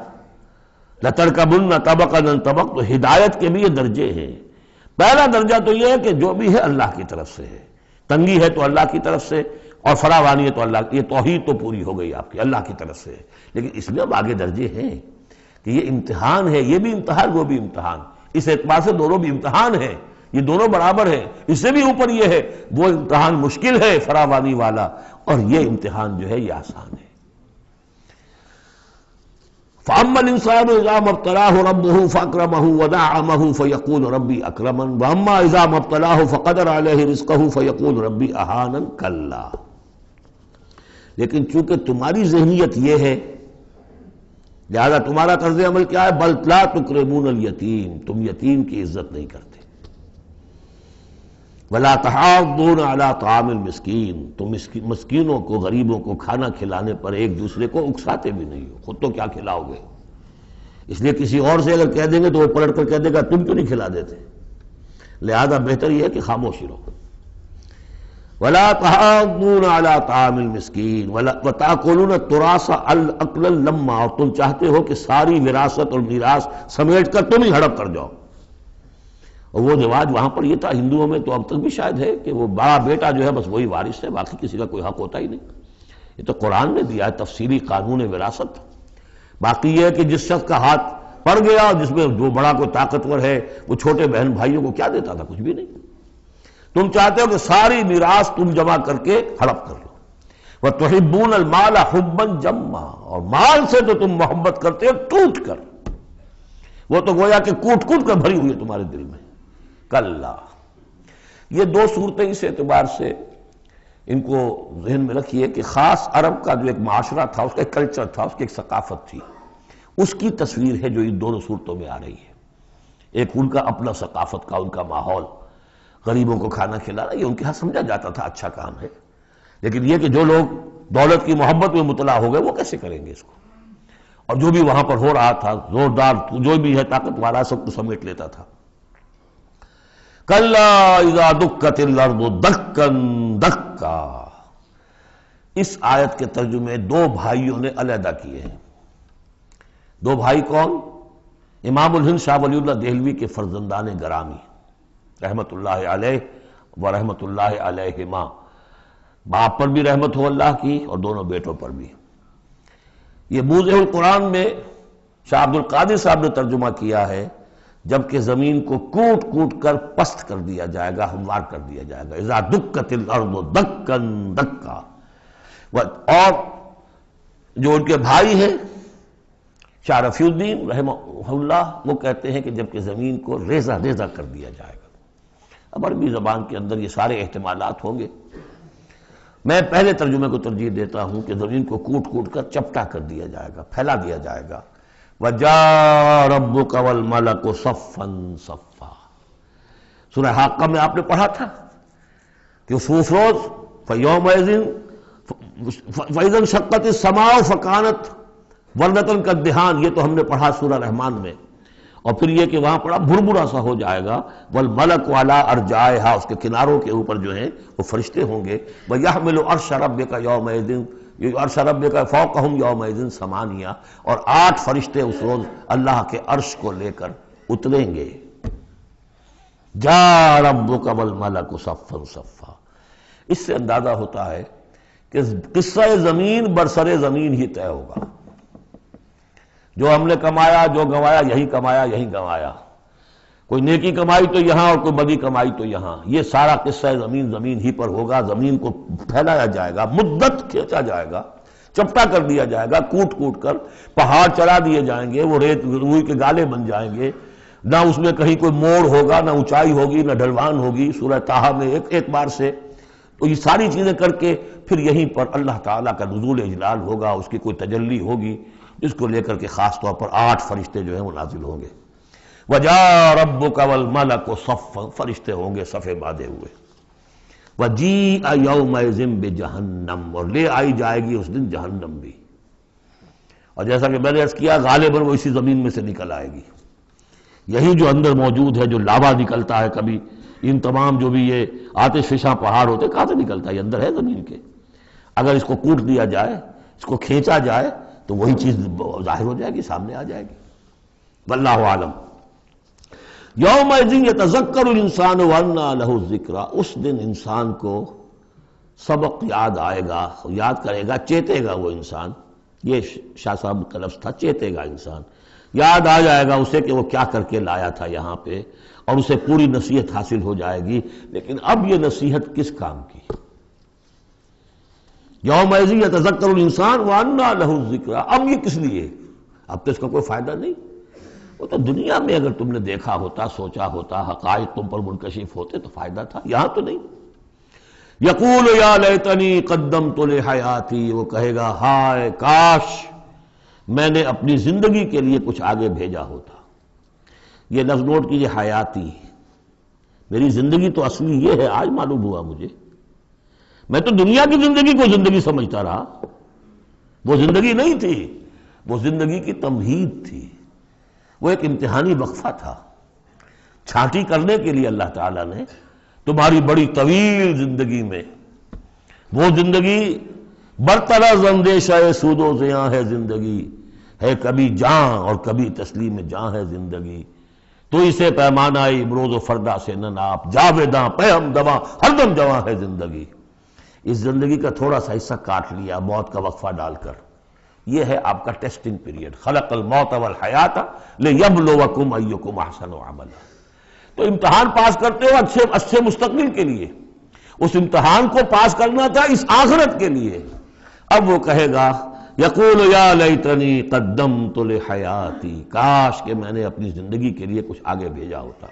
لَتَرْكَبُنَّ طَبَقًا عَنْ طَبَقٍ، تو ہدایت کے بھی یہ درجے ہیں۔ پہلا درجہ تو یہ ہے کہ جو بھی ہے اللہ کی طرف سے ہے، تنگی ہے تو اللہ کی طرف سے، اور فراوانی ہے تو اللہ کی، یہ توحید تو پوری ہو گئی آپ کی، اللہ کی طرف سے ہے۔ لیکن اس میں اب آگے درجے ہیں کہ یہ امتحان ہے، یہ بھی امتحان، وہ بھی امتحان، اس اعتبار سے دونوں بھی امتحان ہیں، یہ دونوں برابر ہیں۔ اس سے بھی اوپر یہ ہے، وہ امتحان مشکل ہے فراوانی والا، اور یہ امتحان جو ہے یہ آسان ہے۔ فَأَمَّا الْإِنسَانُ إِذَا مَا ابْتَلَاهُ رَبُّهُ فَأَكْرَمَهُ وَنَعَّمَهُ فَيَقُولُ رَبِّي أَكْرَمَنِ وَأَمَّا إِذَا مَا ابْتَلَاهُ فَقَدَرَ عَلَيْهِ رِزْقَهُ فَيَقُولُ رَبِّي أَهَانَنِ كَلَّا۔ لیکن چونکہ تمہاری ذہنیت یہ ہے، لہذا تمہارا طرز عمل کیا ہے؟ بَلْ لَا تُكْرِمُونَ الْيَتِيمَ، تم یتیم کی عزت نہیں کرتے، وَلَا تَحَاضُّونَ عَلَىٰ طَعَامِ الْمِسْكِينِ، تم مسکینوں کو، غریبوں کو کھانا کھلانے پر ایک دوسرے کو اکساتے بھی نہیں ہو، خود تو کیا کھلاؤ گے، اس لیے کسی اور سے اگر کہہ دیں گے تو وہ پلٹ کر کہہ دے گا تم کیوں نہیں کھلا دیتے، لہذا بہتر یہ ہے کہ خاموشی رہو۔ وَلَا تَحَاضُّونَ عَلَىٰ طَعَامِ الْمِسْكِينِ وَتَأْكُلُونَ التُّرَاثَ أَكْلًا لَمًّا، اور تم چاہتے ہو کہ ساری وراثت اور میراث سمیٹ کر تم ہی ہڑپ کر جاؤ۔ اور وہ رواج وہاں پر یہ تھا، ہندوؤں میں تو اب تک بھی شاید ہے، کہ وہ بڑا بیٹا جو ہے بس وہی وارث ہے، باقی کسی کا کوئی حق ہوتا ہی نہیں۔ یہ تو قرآن نے دیا ہے تفصیلی قانون وراثت۔ باقی یہ ہے کہ جس شخص کا ہاتھ پڑ گیا اور جس میں جو بڑا کوئی طاقتور ہے وہ چھوٹے بہن بھائیوں کو کیا دیتا تھا؟ کچھ بھی نہیں۔ تم چاہتے ہو کہ ساری میراث تم جمع کر کے ہڑپ کر لو۔ وَتُحِبُّونَ الْمَالَ حُبًّا جَمًّا، اور مال سے تو تم محبت کرتے ہو ٹوٹ کر، وہ تو گویا کہ کوٹ کوٹ کر بھری ہوئی ہے تمہارے دل میں۔ کلا، یہ دو صورتیں اس اعتبار سے ان کو ذہن میں رکھیے کہ خاص عرب کا جو ایک معاشرہ تھا، اس کا ایک کلچر تھا، اس کی ایک ثقافت تھی، اس کی تصویر ہے جو ان دونوں صورتوں میں آ رہی ہے۔ ایک ان کا اپنا ثقافت کا، ان کا ماحول، غریبوں کو کھانا کھلانا، یہ ان کے ہاں سمجھا جاتا تھا اچھا کام ہے، لیکن یہ کہ جو لوگ دولت کی محبت میں مبتلا ہو گئے وہ کیسے کریں گے اس کو، اور جو بھی وہاں پر ہو رہا تھا زوردار جو بھی ہے طاقت والا سب کو سمیٹ لیتا تھا۔ کلا اذا دکت الارض دکا دکا، اس آیت کے ترجمے دو بھائیوں نے علیحدہ کیے ہیں۔ دو بھائی کون؟ امام الہند شاہ ولی اللہ دہلوی کے فرزندان گرامی رحمت اللہ علیہ و رحمت اللہ علیہما، باپ پر بھی رحمت ہو اللہ کی اور دونوں بیٹوں پر بھی۔ یہ موضع القرآن میں شاہ عبد القادر صاحب نے ترجمہ کیا ہے، جبکہ زمین کو کوٹ کوٹ کر پست کر دیا جائے گا، ہموار کر دیا جائے گا، اذا دکت الارض دکا دکا۔ اور جو ان کے بھائی ہیں شاہ رفیع الدین رحمہ اللہ، وہ کہتے ہیں کہ جبکہ زمین کو ریزہ ریزہ کر دیا جائے گا۔ اب عربی زبان کے اندر یہ سارے احتمالات ہوں گے، میں پہلے ترجمے کو ترجیح دیتا ہوں کہ زمین کو کوٹ کوٹ کر چپٹا کر دیا جائے گا، پھیلا دیا جائے گا۔ وَجَاءَ رَبُّكَ وَالْمَلَكُ صَفًّا صَفًّا، سورہ حاقہ میں آپ نے پڑھا تھا کہ اس روز فَيَوْمَئِذٍ فَإِذَا انشَقَّتِ السَّمَاءُ فَكَانَتْ وَرْدَةً كَالدِّهَانِ، یہ تو ہم نے پڑھا سورہ رحمان میں۔ اور پھر یہ کہ وہاں بڑا بھربھرا سا ہو جائے گا، والملک علی ارجائہا، اس کے کناروں کے اوپر جو ہیں وہ فرشتے ہوں گے، وَيَحْمِلُ عَرْشَ رَبِّكَ يَوْمَئِذٍ عرش ربک فوقہم یومئذ ثمانیہ، اور 8 فرشتے اس روز اللہ کے عرش کو لے کر اتریں گے۔ جاء ربک والملک صفا صفا، اس سے اندازہ ہوتا ہے کہ قصہ زمین برسر زمین ہی طے ہوگا۔ جو ہم نے کمایا، جو گنوایا، یہی کمایا یہی گنوایا، کوئی نیکی کمائی تو یہاں اور کوئی بدی کمائی تو یہاں، یہ سارا قصہ زمین زمین ہی پر ہوگا۔ زمین کو پھیلایا جائے گا، مدت کھینچا جائے گا، چپٹا کر دیا جائے گا، کوٹ کوٹ کر پہاڑ چڑھا دیے جائیں گے، وہ ریت روئی کے گالے بن جائیں گے، نہ اس میں کہیں کوئی موڑ ہوگا، نہ اونچائی ہوگی، نہ ڈھلوان ہوگی، سورہ طٰہٰ میں ایک بار سے۔ تو یہ ساری چیزیں کر کے پھر یہیں پر اللہ تعالیٰ کا نزول اجلال ہوگا، اس کی کوئی تجلی ہوگی جس کو لے کر کے خاص طور پر 8 فرشتے جو ہیں وہ نازل ہوں گے۔ وَجَاءَ رَبُّكَ وَالْمَلَكُ صَفًّا، فرشتے ہوں گے صفے باندھے ہوئے۔ وَجِيءَ يَوْمَئِذٍ بِجَهَنَّمَ، اور لے آئی جائے گی اس دن جہنم بھی، اور جیسا کہ میں نے عرض کیا غالباً وہ اسی زمین میں سے نکل آئے گی۔ یہی جو اندر موجود ہے، جو لاوا نکلتا ہے کبھی، ان تمام جو بھی یہ آتش فشاں پہاڑ ہوتے کہاں سے نکلتا ہے؟ یہ اندر ہے زمین کے، اگر اس کو کوٹ دیا جائے، اس کو کھینچا جائے تو وہی چیز ظاہر ہو جائے گی، سامنے آ جائے گی۔ واللہ عالم۔ یومئذ یتذکر الانسان وانى له الذکریٰ، اس دن انسان کو سبق یاد آئے گا، یاد کرے گا، چیتے گا وہ انسان۔ یہ شاہ صاحب کا لفظ تھا، چیتے گا انسان، یاد آ جائے گا اسے کہ وہ کیا کر کے لایا تھا یہاں پہ، اور اسے پوری نصیحت حاصل ہو جائے گی۔ لیکن اب یہ نصیحت کس کام کی؟ یومئذ یتذکر الانسان وانى له الذکریٰ، اب یہ کس لیے؟ اب تو اس کا کوئی فائدہ نہیں۔ وہ تو دنیا میں اگر تم نے دیکھا ہوتا، سوچا ہوتا، حقائق تم پر منکشف ہوتے تو فائدہ تھا، یہاں تو نہیں۔ یقول یا لیتنی قدمت لحیاتی، وہ کہے گا ہائے کاش میں نے اپنی زندگی کے لیے کچھ آگے بھیجا ہوتا۔ یہ لفظ نوٹ کیجئے، حیاتی، میری زندگی تو اصلی یہ ہے، آج معلوم ہوا مجھے۔ میں تو دنیا کی زندگی کو زندگی سمجھتا رہا، وہ زندگی نہیں تھی، وہ زندگی کی تمہید تھی، وہ ایک امتحانی وقفہ تھا۔ چھانٹی کرنے کے لیے اللہ تعالیٰ نے تمہاری بڑی طویل زندگی میں، وہ زندگی برطرز اندیشہ سود و زیاں ہے زندگی، ہے کبھی جاں اور کبھی تسلیم جاں ہے زندگی، تو اسے پیمانہ امروز و فردا سے نہ ناپ، جاویداں پہ ہم دواں ہر دم جواں ہے زندگی۔ اس زندگی کا تھوڑا سا حصہ کاٹ لیا موت کا وقفہ ڈال کر، یہ ہے آپ کا ٹیسٹنگ پیریڈ۔ خلق الموت والحیات لیبلوکم ایکم احسن عملا، تو امتحان پاس کرتے ہو اچھے مستقبل کے لیے، اس امتحان کو پاس کرنا تھا اس آخرت کے لیے۔ اب وہ کہے گا یقول یا لیتنی قدمت لحیاتی، کاش کہ میں نے اپنی زندگی کے لیے کچھ آگے بھیجا ہوتا۔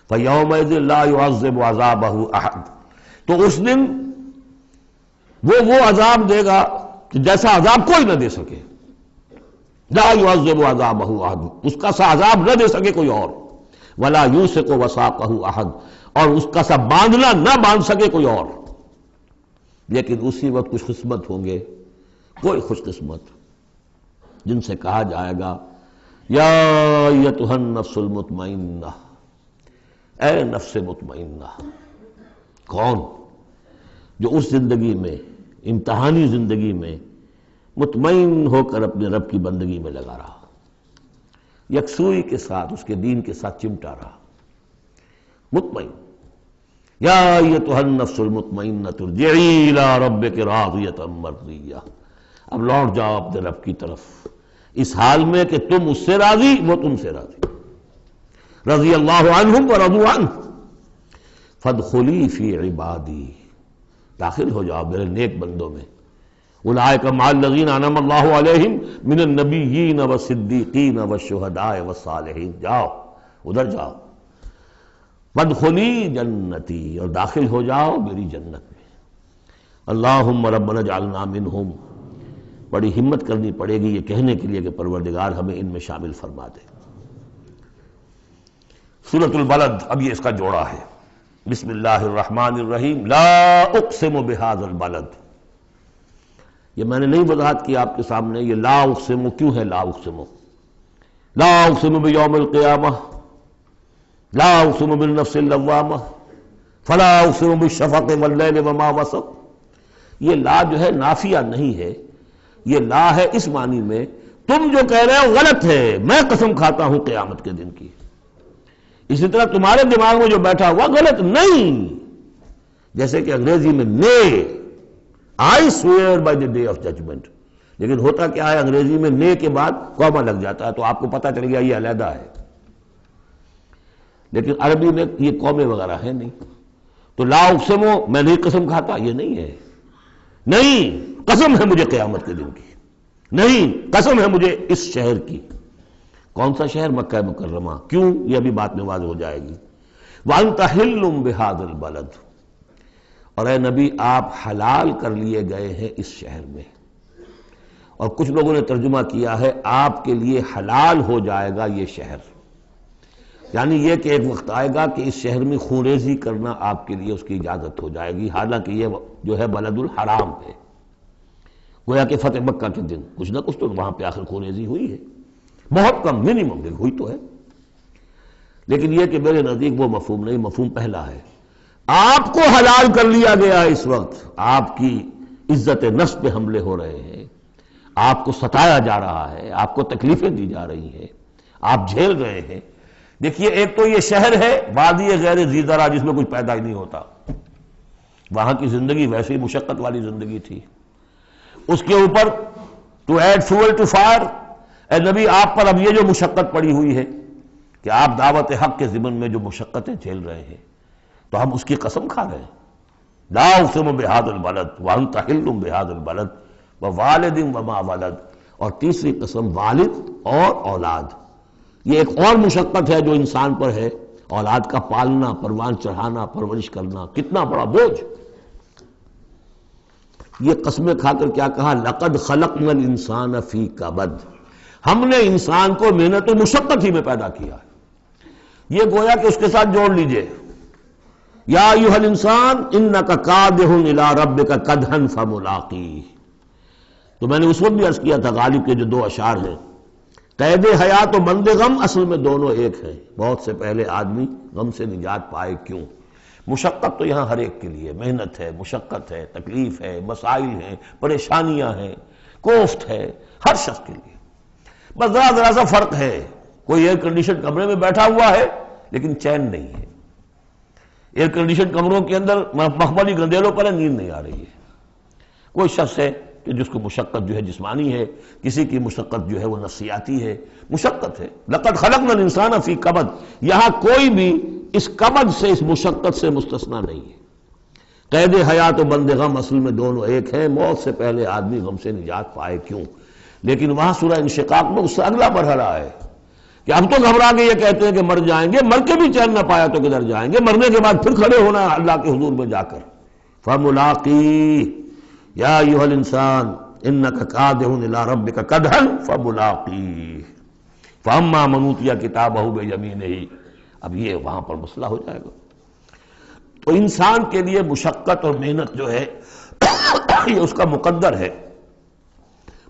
فیومئذ لا یعذب عذابہ احد، تو اس دن وہ عذاب دے گا کہ جیسا عذاب کوئی نہ دے سکے۔ لا یعذب عذابہ احد، اس کا سا عذاب نہ دے سکے کوئی اور۔ ولا یوثق وثاقہ احد، اور اس کا سا باندھنا نہ باندھ سکے کوئی اور۔ لیکن اسی وقت کچھ قسمت ہوں گے، کوئی خوش قسمت، جن سے کہا جائے گا یا ایتھا النفس المطمئنہ، اے نفس مطمئنہ۔ کون؟ جو اس زندگی میں، امتحانی زندگی میں مطمئن ہو کر اپنے رب کی بندگی میں لگا رہا، یکسوئی کے ساتھ اس کے دین کے ساتھ چمٹا رہا، مطمئن۔ یا ایتھا النفس المطمئنہ ارجعی الی ربک راضیۃ مرضیہ، اب لوٹ جاؤ اپنے رب کی طرف اس حال میں کہ تم اس سے راضی، وہ تم سے راضی۔ رضی اللہ عنہم ورضوا عنہ فادخلی فی عبادی، داخل ہو جاؤ میرے نیک بندوں میں۔ اولئک مع الذین انعم اللہ علیہم من النبیین والصدیقین والشہداء والصالحین، جاؤ ادھر جاؤ۔ وادخلی جنتی، اور داخل ہو جاؤ میری جنت میں۔ اللہم ربنا اجعلنا منہم، بڑی ہمت کرنی پڑے گی یہ کہنے کے لیے کہ پروردگار ہمیں ان میں شامل فرما دے۔ سورۃ البلد، اب یہ اس کا جوڑا ہے۔ بسم اللہ الرحمن الرحیم، لا اقسم بہذا البلد۔ یہ میں نے نہیں وضاحت کی آپ کے سامنے، یہ لا اقسم کیوں ہے؟ لا اقسم، لا اقسم بیوم القیامہ، لا اقسم بالنفس اللوامہ، فلا اقسم بالشفق واللیل وما وسق۔ یہ لا جو ہے نافیہ نہیں ہے، یہ لا ہے اس معنی میں تم جو کہہ رہے ہو غلط ہے، میں قسم کھاتا ہوں قیامت کے دن کی۔ اسی طرح تمہارے دماغ میں جو بیٹھا ہوا غلط نہیں، جیسے کہ انگریزی میں نے I swear by the day of judgment, لیکن ہوتا کیا ہے انگریزی میں نے کے بعد کوما لگ جاتا ہے تو آپ کو پتہ چل گیا یہ علیحدہ ہے، لیکن عربی میں یہ کومے وغیرہ ہے نہیں۔ تو لا اقسمو میں نہیں قسم کھاتا، یہ نہیں ہے، نہیں قسم ہے مجھے قیامت کے دن کی، نہیں قسم ہے مجھے اس شہر کی۔ کون سا شہر؟ مکہ مکرمہ۔ کیوں؟ یہ ابھی بات میں واضح ہو جائے گی۔ وَأَنْتَ حِلٌّ بِهَذَا الْبَلَدِ، اور اے نبی آپ حلال کر لیے گئے ہیں اس شہر میں۔ اور کچھ لوگوں نے ترجمہ کیا ہے آپ کے لیے حلال ہو جائے گا یہ شہر، یعنی یہ کہ ایک وقت آئے گا کہ اس شہر میں خونریزی کرنا آپ کے لیے اس کی اجازت ہو جائے گی، حالانکہ یہ جو ہے بلد الحرام ہے۔ گویا کہ فتح مکہ کے دن کچھ نہ کچھ تو وہاں پہ آخر خونریزی ہوئی ہے، بہت کم، منیمم ہوئی تو ہے، لیکن یہ کہ میرے نزدیک وہ مفہوم نہیں، مفہوم پہلا ہے۔ آپ کو حلال کر لیا گیا اس وقت، آپ کی عزت نفس پہ حملے ہو رہے ہیں، آپ کو ستایا جا رہا ہے، آپ کو تکلیفیں دی جا رہی ہیں، آپ جھیل رہے ہیں۔ دیکھیے ایک تو یہ شہر ہے وادی غیر ذی زرع جس میں کچھ پیدا ہی نہیں ہوتا، وہاں کی زندگی ویسے ہی مشقت والی زندگی تھی، اس کے اوپر to add fuel to fire, اے نبی آپ پر اب یہ جو مشقت پڑی ہوئی ہے کہ آپ دعوت حق کے ضمن میں جو مشقتیں جھیل رہے ہیں تو ہم اس کی قسم کھا رہے ہیں۔ لا اقسم بہذا البلد وانت حل بہذا البلد ووالد وما ولد، اور تیسری قسم والد اور اولاد۔ یہ ایک اور مشقت ہے جو انسان پر ہے، اولاد کا پالنا، پروان چڑھانا، پرورش کرنا، کتنا بڑا بوجھ۔ یہ قسمیں کھا کر کیا کہا؟ لقد خلقنا الانسان فی کبد، ہم نے انسان کو محنت و مشقت ہی میں پیدا کیا ہے۔ یہ گویا کہ اس کے ساتھ جوڑ لیجئے، یا ایھا الانسان انک کادح الی ربک کدحا فملاقیہ۔ تو میں نے اس وقت بھی عرض کیا تھا غالب کے جو دو اشعار ہیں، قید حیات و بند غم اصل میں دونوں ایک ہیں، بہت سے پہلے آدمی غم سے نجات پائے کیوں؟ مشقت تو یہاں ہر ایک کے لیے، محنت ہے، مشقت ہے، تکلیف ہے، مسائل ہیں، پریشانیاں ہیں، کوفت ہے، ہر شخص کے لیے۔ بس ذرا سا فرق ہے، کوئی ایئر کنڈیشن کمرے میں بیٹھا ہوا ہے لیکن چین نہیں ہے، ایئر کنڈیشن کمروں کے اندر مخملی گندیلوں پر نیند نہیں آ رہی ہے۔ کوئی شخص ہے کہ جس کو مشقت جو ہے جسمانی ہے، کسی کی مشقت جو ہے وہ نفسیاتی ہے، مشقت ہے۔ لقد خلقنا الانسان فی کبد، یہاں کوئی بھی اس کبد سے، اس مشقت سے مستثنا نہیں ہے۔ قید حیات و بند غم اصل میں دونوں ایک ہیں، موت سے پہلے آدمی غم سے نجات پائے کیوں؟ لیکن وہاں سورہ انشقاق میں اس سے اگلا مرحلہ ہے کہ اب تو گھبرا کے یہ کہتے ہیں کہ مر جائیں گے، مر کے بھی چین نہ پایا تو کدھر جائیں گے، مرنے کے بعد پھر کھڑے ہونا ہے اللہ کے حضور میں جا کر۔ فملاقی یا ایھا الانسان انک کادح الی ربک کدحا فملاقیہ فاما من اوتی کتابہ بیمینہ۔ اب یہ وہاں پر مسئلہ ہو جائے گا۔ تو انسان کے لیے مشقت اور محنت جو ہے یہ اس کا مقدر ہے۔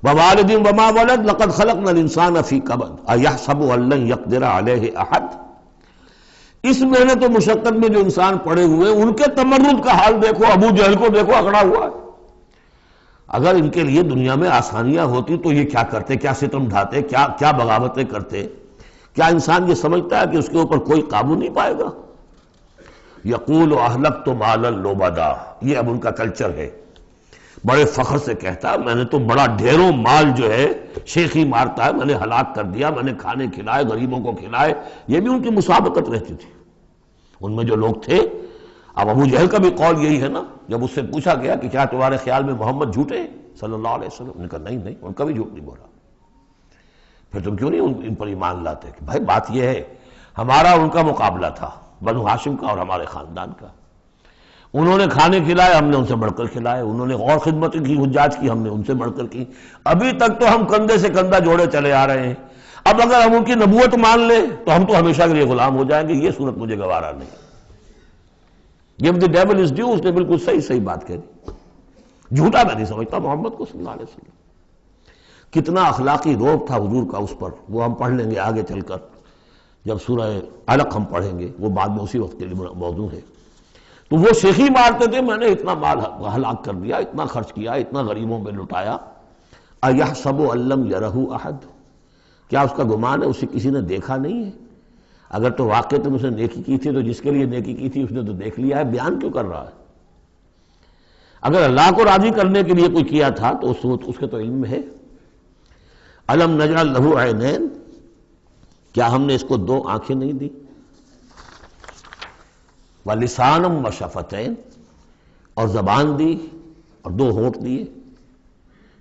ووالد وما ولد لقد خلقنا الانسان فی کبد ایحسب ان لن یقدر علیہ احد۔ اس محنت و مشقت میں جو انسان پڑے ہوئے ان کے تمرد کا حال دیکھو، ابو جہل کو دیکھو اکڑا ہوا ہے۔ اگر ان کے لیے دنیا میں آسانیاں ہوتی تو یہ کیا کرتے، کیا ستم ڈھاتے، کیا بغاوتیں کرتے؟ کیا انسان یہ سمجھتا ہے کہ اس کے اوپر کوئی قابو نہیں پائے گا؟ یقول اہلکت مالا لبدا، یہ اب ان کا کلچر ہے، بڑے فخر سے کہتا ہے میں نے تو بڑا ڈھیروں مال جو ہے شیخی مارتا ہے، میں نے ہلاک کر دیا، میں نے کھانے کھلائے، غریبوں کو کھلائے۔ یہ بھی ان کی مسابقت رہتی تھی۔ ان میں جو لوگ تھے، اب ابو جہل کا بھی قول یہی ہے نا، جب اس سے پوچھا گیا کہ کیا تمہارے خیال میں محمد جھوٹے ہیں صلی اللہ علیہ وسلم، انہوں نے کہا نہیں ان کا بھی جھوٹ نہیں بولا۔ پھر تم کیوں نہیں ان پر ایمان لاتے؟ کہ بھائی بات یہ ہے ہمارا ان کا مقابلہ تھا، بنو ہاشم کا اور ہمارے خاندان کا۔ انہوں نے کھانے کھلائے، ہم نے ان سے بڑھ کر کھلائے، انہوں نے اور خدمت کی، حجاج کی، ہم نے ان سے بڑھ کر کی۔ ابھی تک تو ہم کندھے سے کندھا جوڑے چلے آ رہے ہیں، اب اگر ہم ان کی نبوت مان لیں تو ہم تو ہمیشہ کے لیے غلام ہو جائیں گے، یہ صورت مجھے گوارا نہیں۔ Give the devil his due، اس نے بالکل صحیح بات کہہ دی۔ جھوٹا میں نہیں سمجھتا محمد کو صلی اللہ علیہ وسلم۔ کتنا اخلاقی روب تھا حضور کا اس پر، وہ ہم پڑھ لیں گے آگے چل کر جب سورہ علق ہم پڑھیں گے، وہ بعد میں اسی وقت کے لیے موضوع ہے۔ تو وہ شیخی مارتے تھے میں نے اتنا مال ہلاک کر دیا، اتنا خرچ کیا، اتنا غریبوں میں لٹایا۔ اَيَحْسَبُ أَن لَّمْ يَرَهُ أَحَدٌ، کیا اس کا گمان ہے اسے کسی نے دیکھا نہیں ہے؟ اگر تو واقع تم اسے نیکی کی تھی تو جس کے لیے نیکی کی تھی اس نے تو دیکھ لیا ہے، بیان کیوں کر رہا ہے؟ اگر اللہ کو راضی کرنے کے لیے کوئی کیا تھا تو اس کے تو علم ہے۔ أَلَمْ نَجْعَل لَّهُ عَيْنَيْنِ، کیا ہم نے اس کو دو آنکھیں نہیں دی؟ وَلِسَانًا وَشَفَتَيْنِ، اور زبان دی اور دو ہونٹ دیے۔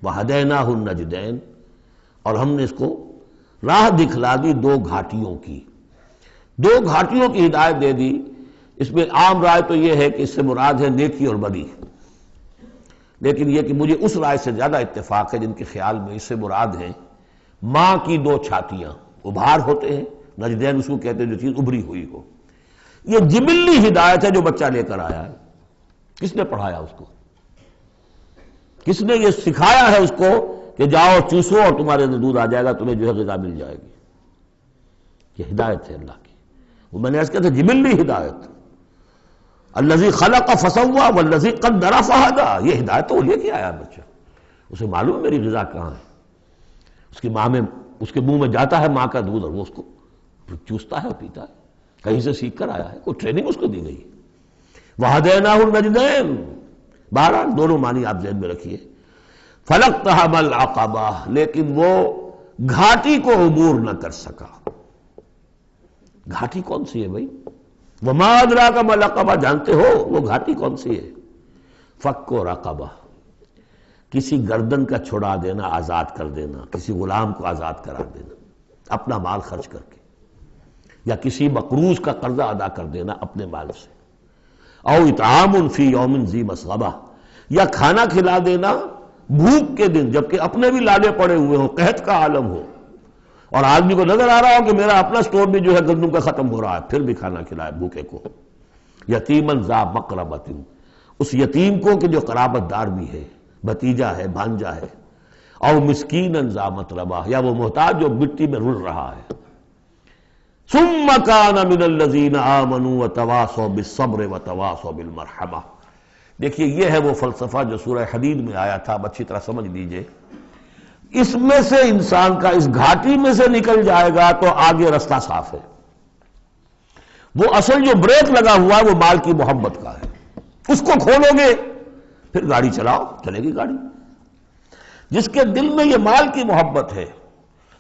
وَهَدَيْنَاهُ النَّجْدَيْنِ، اور ہم نے اس کو راہ دکھلا دی دو گھاٹیوں کی، دو گھاٹیوں کی ہدایت دے دی۔ اس میں عام رائے تو یہ ہے کہ اس سے مراد ہے نیکی اور بدی، لیکن یہ کہ مجھے اس رائے سے زیادہ اتفاق ہے جن کے خیال میں اس سے مراد ہے ماں کی دو چھاتیاں، ابھار ہوتے ہیں، نجدین اس کو کہتے ہیں جو چیز ابھری ہوئی ہو۔ یہ جبلی ہدایت ہے جو بچہ لے کر آیا ہے۔ کس نے پڑھایا اس کو؟ کس نے یہ سکھایا ہے اس کو کہ جاؤ چوسو اور تمہارے اندر دودھ آ جائے گا، تمہیں جو ہے غذا مل جائے گی؟ یہ ہدایت ہے اللہ کی، وہ میں نے عرض کیا تھا جبلی ہدایت۔ الذی خلق فسوی والذی قدر فہدی، یہ ہدایت تو وہ لے کے آیا بچہ، اسے معلوم ہے میری غذا کہاں ہے۔ اس کی ماں میں، اس کے منہ میں جاتا ہے ماں کا دودھ اور وہ اس کو چوستا ہے اور پیتا ہے، کہیں سے سیکھ کر آیا ہے، کوئی ٹریننگ اس کو دی گئی۔ وَهَدَيْنَاهُ النَّجْدَيْنِ، بہرحال دونوں معنی آپ ذہن میں رکھیے۔ فَلَقْتَحَمَ الْعَقَبَةَ، لیکن وہ گھاٹی کو عبور نہ کر سکا۔ گھاٹی کون سی ہے بھائی؟ وَمَا أَدْرَاكَ مَا الْعَقَبَةُ، جانتے ہو وہ گھاٹی کون سی ہے؟ فَكُّ رَقَبَةٍ، کسی گردن کا چھڑا دینا، آزاد کر دینا، کسی غلام کو آزاد کرا دینا اپنا مال خرچ کر کے، یا کسی مقروض کا قرضہ ادا کر دینا اپنے مال سے۔ او اطعام فی یوم ذی مسغبہ، یا کھانا کھلا دینا بھوک کے دن جبکہ اپنے بھی لالے پڑے ہوئے ہوں، قحط کا عالم ہو، اور آدمی کو نظر آ رہا ہو کہ میرا اپنا سٹور بھی جو ہے گندم کا ختم ہو رہا ہے، پھر بھی کھانا کھلائے بھوکے کو۔ یتیماً ذا مقربۃ، اس یتیم کو کہ جو قرابت دار بھی ہے، بھتیجا ہے، بھانجا ہے۔ او مسکیناً ذا متربہ، یا وہ محتاج جو مٹی میں رل رہا ہے۔ ثم کان من الذین آمنوا وتواصوا بالصبر وتواصوا بالمرحمہ۔ دیکھیے یہ ہے وہ فلسفہ جو سورہ حدید میں آیا تھا، اب اچھی طرح سمجھ لیجئے۔ اس میں سے انسان کا اس گھاٹی میں سے نکل جائے گا تو آگے رستہ صاف ہے۔ وہ اصل جو بریک لگا ہوا ہے وہ مال کی محبت کا ہے، اس کو کھولو گے پھر گاڑی چلاؤ، چلے گی گاڑی۔ جس کے دل میں یہ مال کی محبت ہے،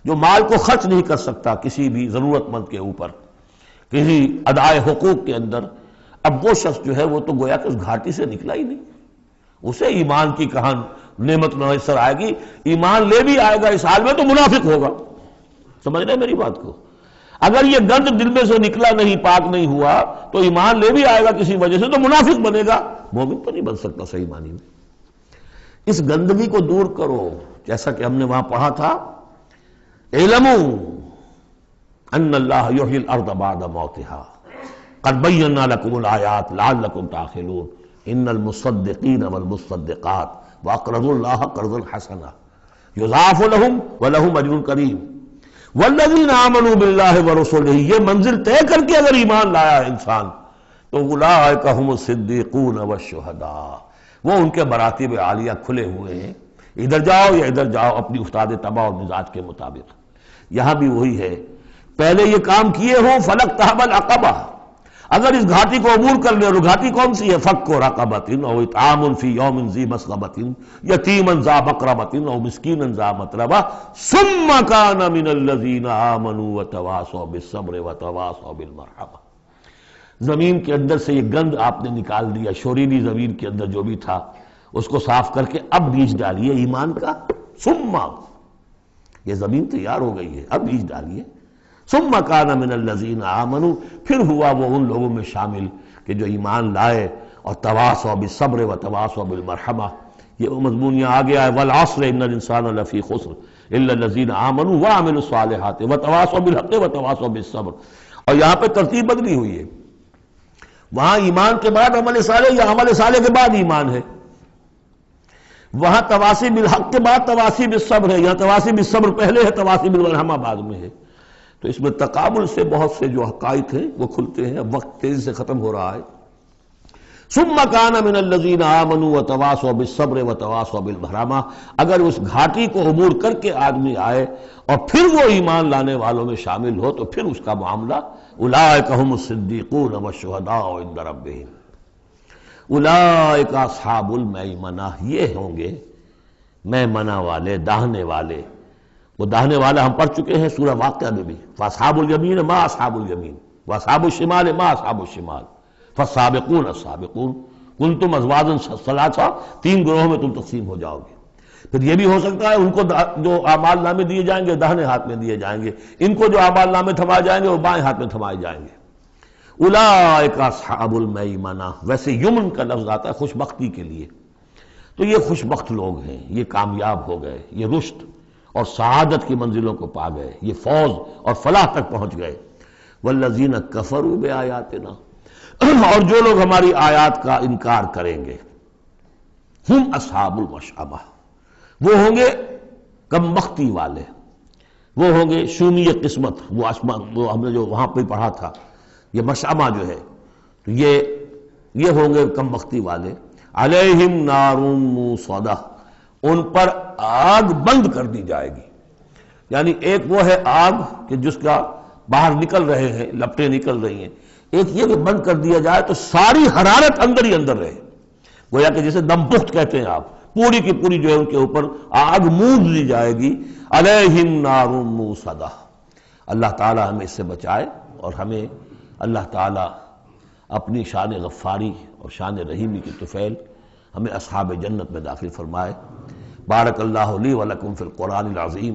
جو مال کو خرچ نہیں کر سکتا کسی بھی ضرورت مند کے اوپر، کسی ادائے حقوق کے اندر، اب وہ شخص جو ہے وہ تو گویا کہ اس گھاٹی سے نکلا ہی نہیں۔ اسے ایمان کی کہاں نعمت میسر آئے گی، ایمان لے بھی آئے گا اس حال میں تو منافق ہوگا۔ سمجھ رہے میری بات کو؟ اگر یہ گند دل میں سے نکلا نہیں، پاک نہیں ہوا، تو ایمان لے بھی آئے گا کسی وجہ سے تو منافق بنے گا، مومن تو نہیں بن سکتا صحیح معنی میں۔ اس گندگی کو دور کرو، جیسا کہ ہم نے وہاں پڑھا تھا، اعلموا ان اللہ یحیی الارض بعد موتها قد بینا لکم الآیات لعلکم تعقلون ان المصدقین والمصدقات واقرضوا اللہ قرضا حسنا یضاعف لهم ولهم اجر کریم والذین آمنوا باللہ ورسلہ، یہ منزل طے کر کے اگر ایمان لایا ہے انسان تو اولئک هم الصدیقون والشہداء، وہ ان کے مراتب عالیہ کھلے ہوئے ہیں، ادھر جاؤ یا ادھر جاؤ اپنی استاد طبع اور مزاج کے مطابق۔ یہاں بھی وہی ہے، پہلے یہ کام کیے ہوں فلقتحم العقبہ، اگر اس گھاٹی کو عبور کر لے، اور گھاٹی کون سی ہے؟ فک رقبۃ او اطعام فی یوم ذی مسغبۃ یتیما ذا مقربۃ او مسکینا ذا متربہ ثم کان من الذین آمنوا وتواصوا بالصبر وتواصوا بالمرحمہ۔ زمین کے اندر سے یہ گند آپ نے نکال دیا، شوریلی زمین کے اندر جو بھی تھا اس کو صاف کر کے اب بیج ڈالیے ایمان کا۔ ثم، یہ زمین تیار ہو گئی ہے، اب بیج ڈالیے۔ ثم کان من الذین آمنوا، پھر ہوا وہ ان لوگوں میں شامل کہ جو ایمان لائے اور تواصوا بالصبر وتواصوا بالمرحمہ۔ یہ وہ مضمون یہاں آ گیا ہے، والعصر ان الانسان لفی خسر الا الذین آمنوا وعملوا الصالحات وتواصوا بالحق وتواصوا بالصبر۔ اور یہاں پہ ترتیب بدلی ہوئی ہے، وہاں ایمان کے بعد عمل صالح یا عمل صالح کے بعد ایمان ہے۔ وہاں تواسی بالحق کے بعد تواسی بالصبر ہے، یہاں تواسی بالصبر پہلے ہے، تواسی بالمرحمہ بعد میں ہے۔ تو اس میں تقابل سے بہت سے جو حقائق ہیں وہ کھلتے ہیں۔ اب وقت تیزی سے ختم ہو رہا ہے۔ ثم كان من الذين آمنوا وتواصوا بالصبر وتواصوا بالمرحمہ، اگر اس گھاٹی کو عبور کر کے آدمی آئے اور پھر وہ ایمان لانے والوں میں شامل ہو تو پھر اس کا معاملہ اولئک هم الصدیقون والشہداء عند ربهم، اولئک اصحاب المیمنہ، یہ ہوں گے میمنہ والے، داہنے والے۔ وہ داہنے والا ہم پڑھ چکے ہیں سورہ واقعہ میں بھی، فاصحاب الیمین ما اصحاب الیمین واصحاب الشمال ما اصحاب الشمال فالسابقون السابقون کنتم ازواجا ثلاثا، تین گروہوں میں تم تقسیم ہو جاؤ گے۔ پھر یہ بھی ہو سکتا ہے ان کو جو اعمال نامے دیے جائیں گے داہنے ہاتھ میں دیے جائیں گے، ان کو جو اعمال نامے تھمائے جائیں گے وہ بائیں ہاتھ میں تھمائے جائیں گے۔ اولئک اصحاب المیمنہ، ویسے یمن کا لفظ آتا ہے خوش بختی کے لیے، تو یہ خوش بخت لوگ ہیں، یہ کامیاب ہو گئے، یہ رشد اور سعادت کی منزلوں کو پا گئے، یہ فوز اور فلاح تک پہنچ گئے۔ والذین کفروا بآیاتنا، اور جو لوگ ہماری آیات کا انکار کریں گے، ہم اصحاب المشأمہ، وہ ہوں گے کم بختی والے، وہ ہوں گے شومی قسمت، وہ ہم نے جو وہاں پہ پڑھا تھا، یہ مشأمہ جو ہے تو یہ ہوں گے کم بختی والے۔ علیہم نار موصدہ، ان پر آگ بند کر دی جائے گی، یعنی ایک وہ ہے آگ کہ جس کا باہر نکل رہے ہیں، لپٹیں نکل رہی ہیں، ایک یہ کہ بند کر دیا جائے تو ساری حرارت اندر ہی اندر رہے، گویا کہ جسے دم پخت کہتے ہیں آپ، پوری کی پوری جو ہے ان کے اوپر آگ موند لی جائے گی۔ علیہم نار موصدہ، اللہ تعالی ہمیں اس سے بچائے اور ہمیں اللہ تعالی اپنی شان غفاری اور شان رحیمی کی طفیل ہمیں اصحاب جنت میں داخل فرمائے۔ بارک اللہ لی ولکم فی القرآن العظیم۔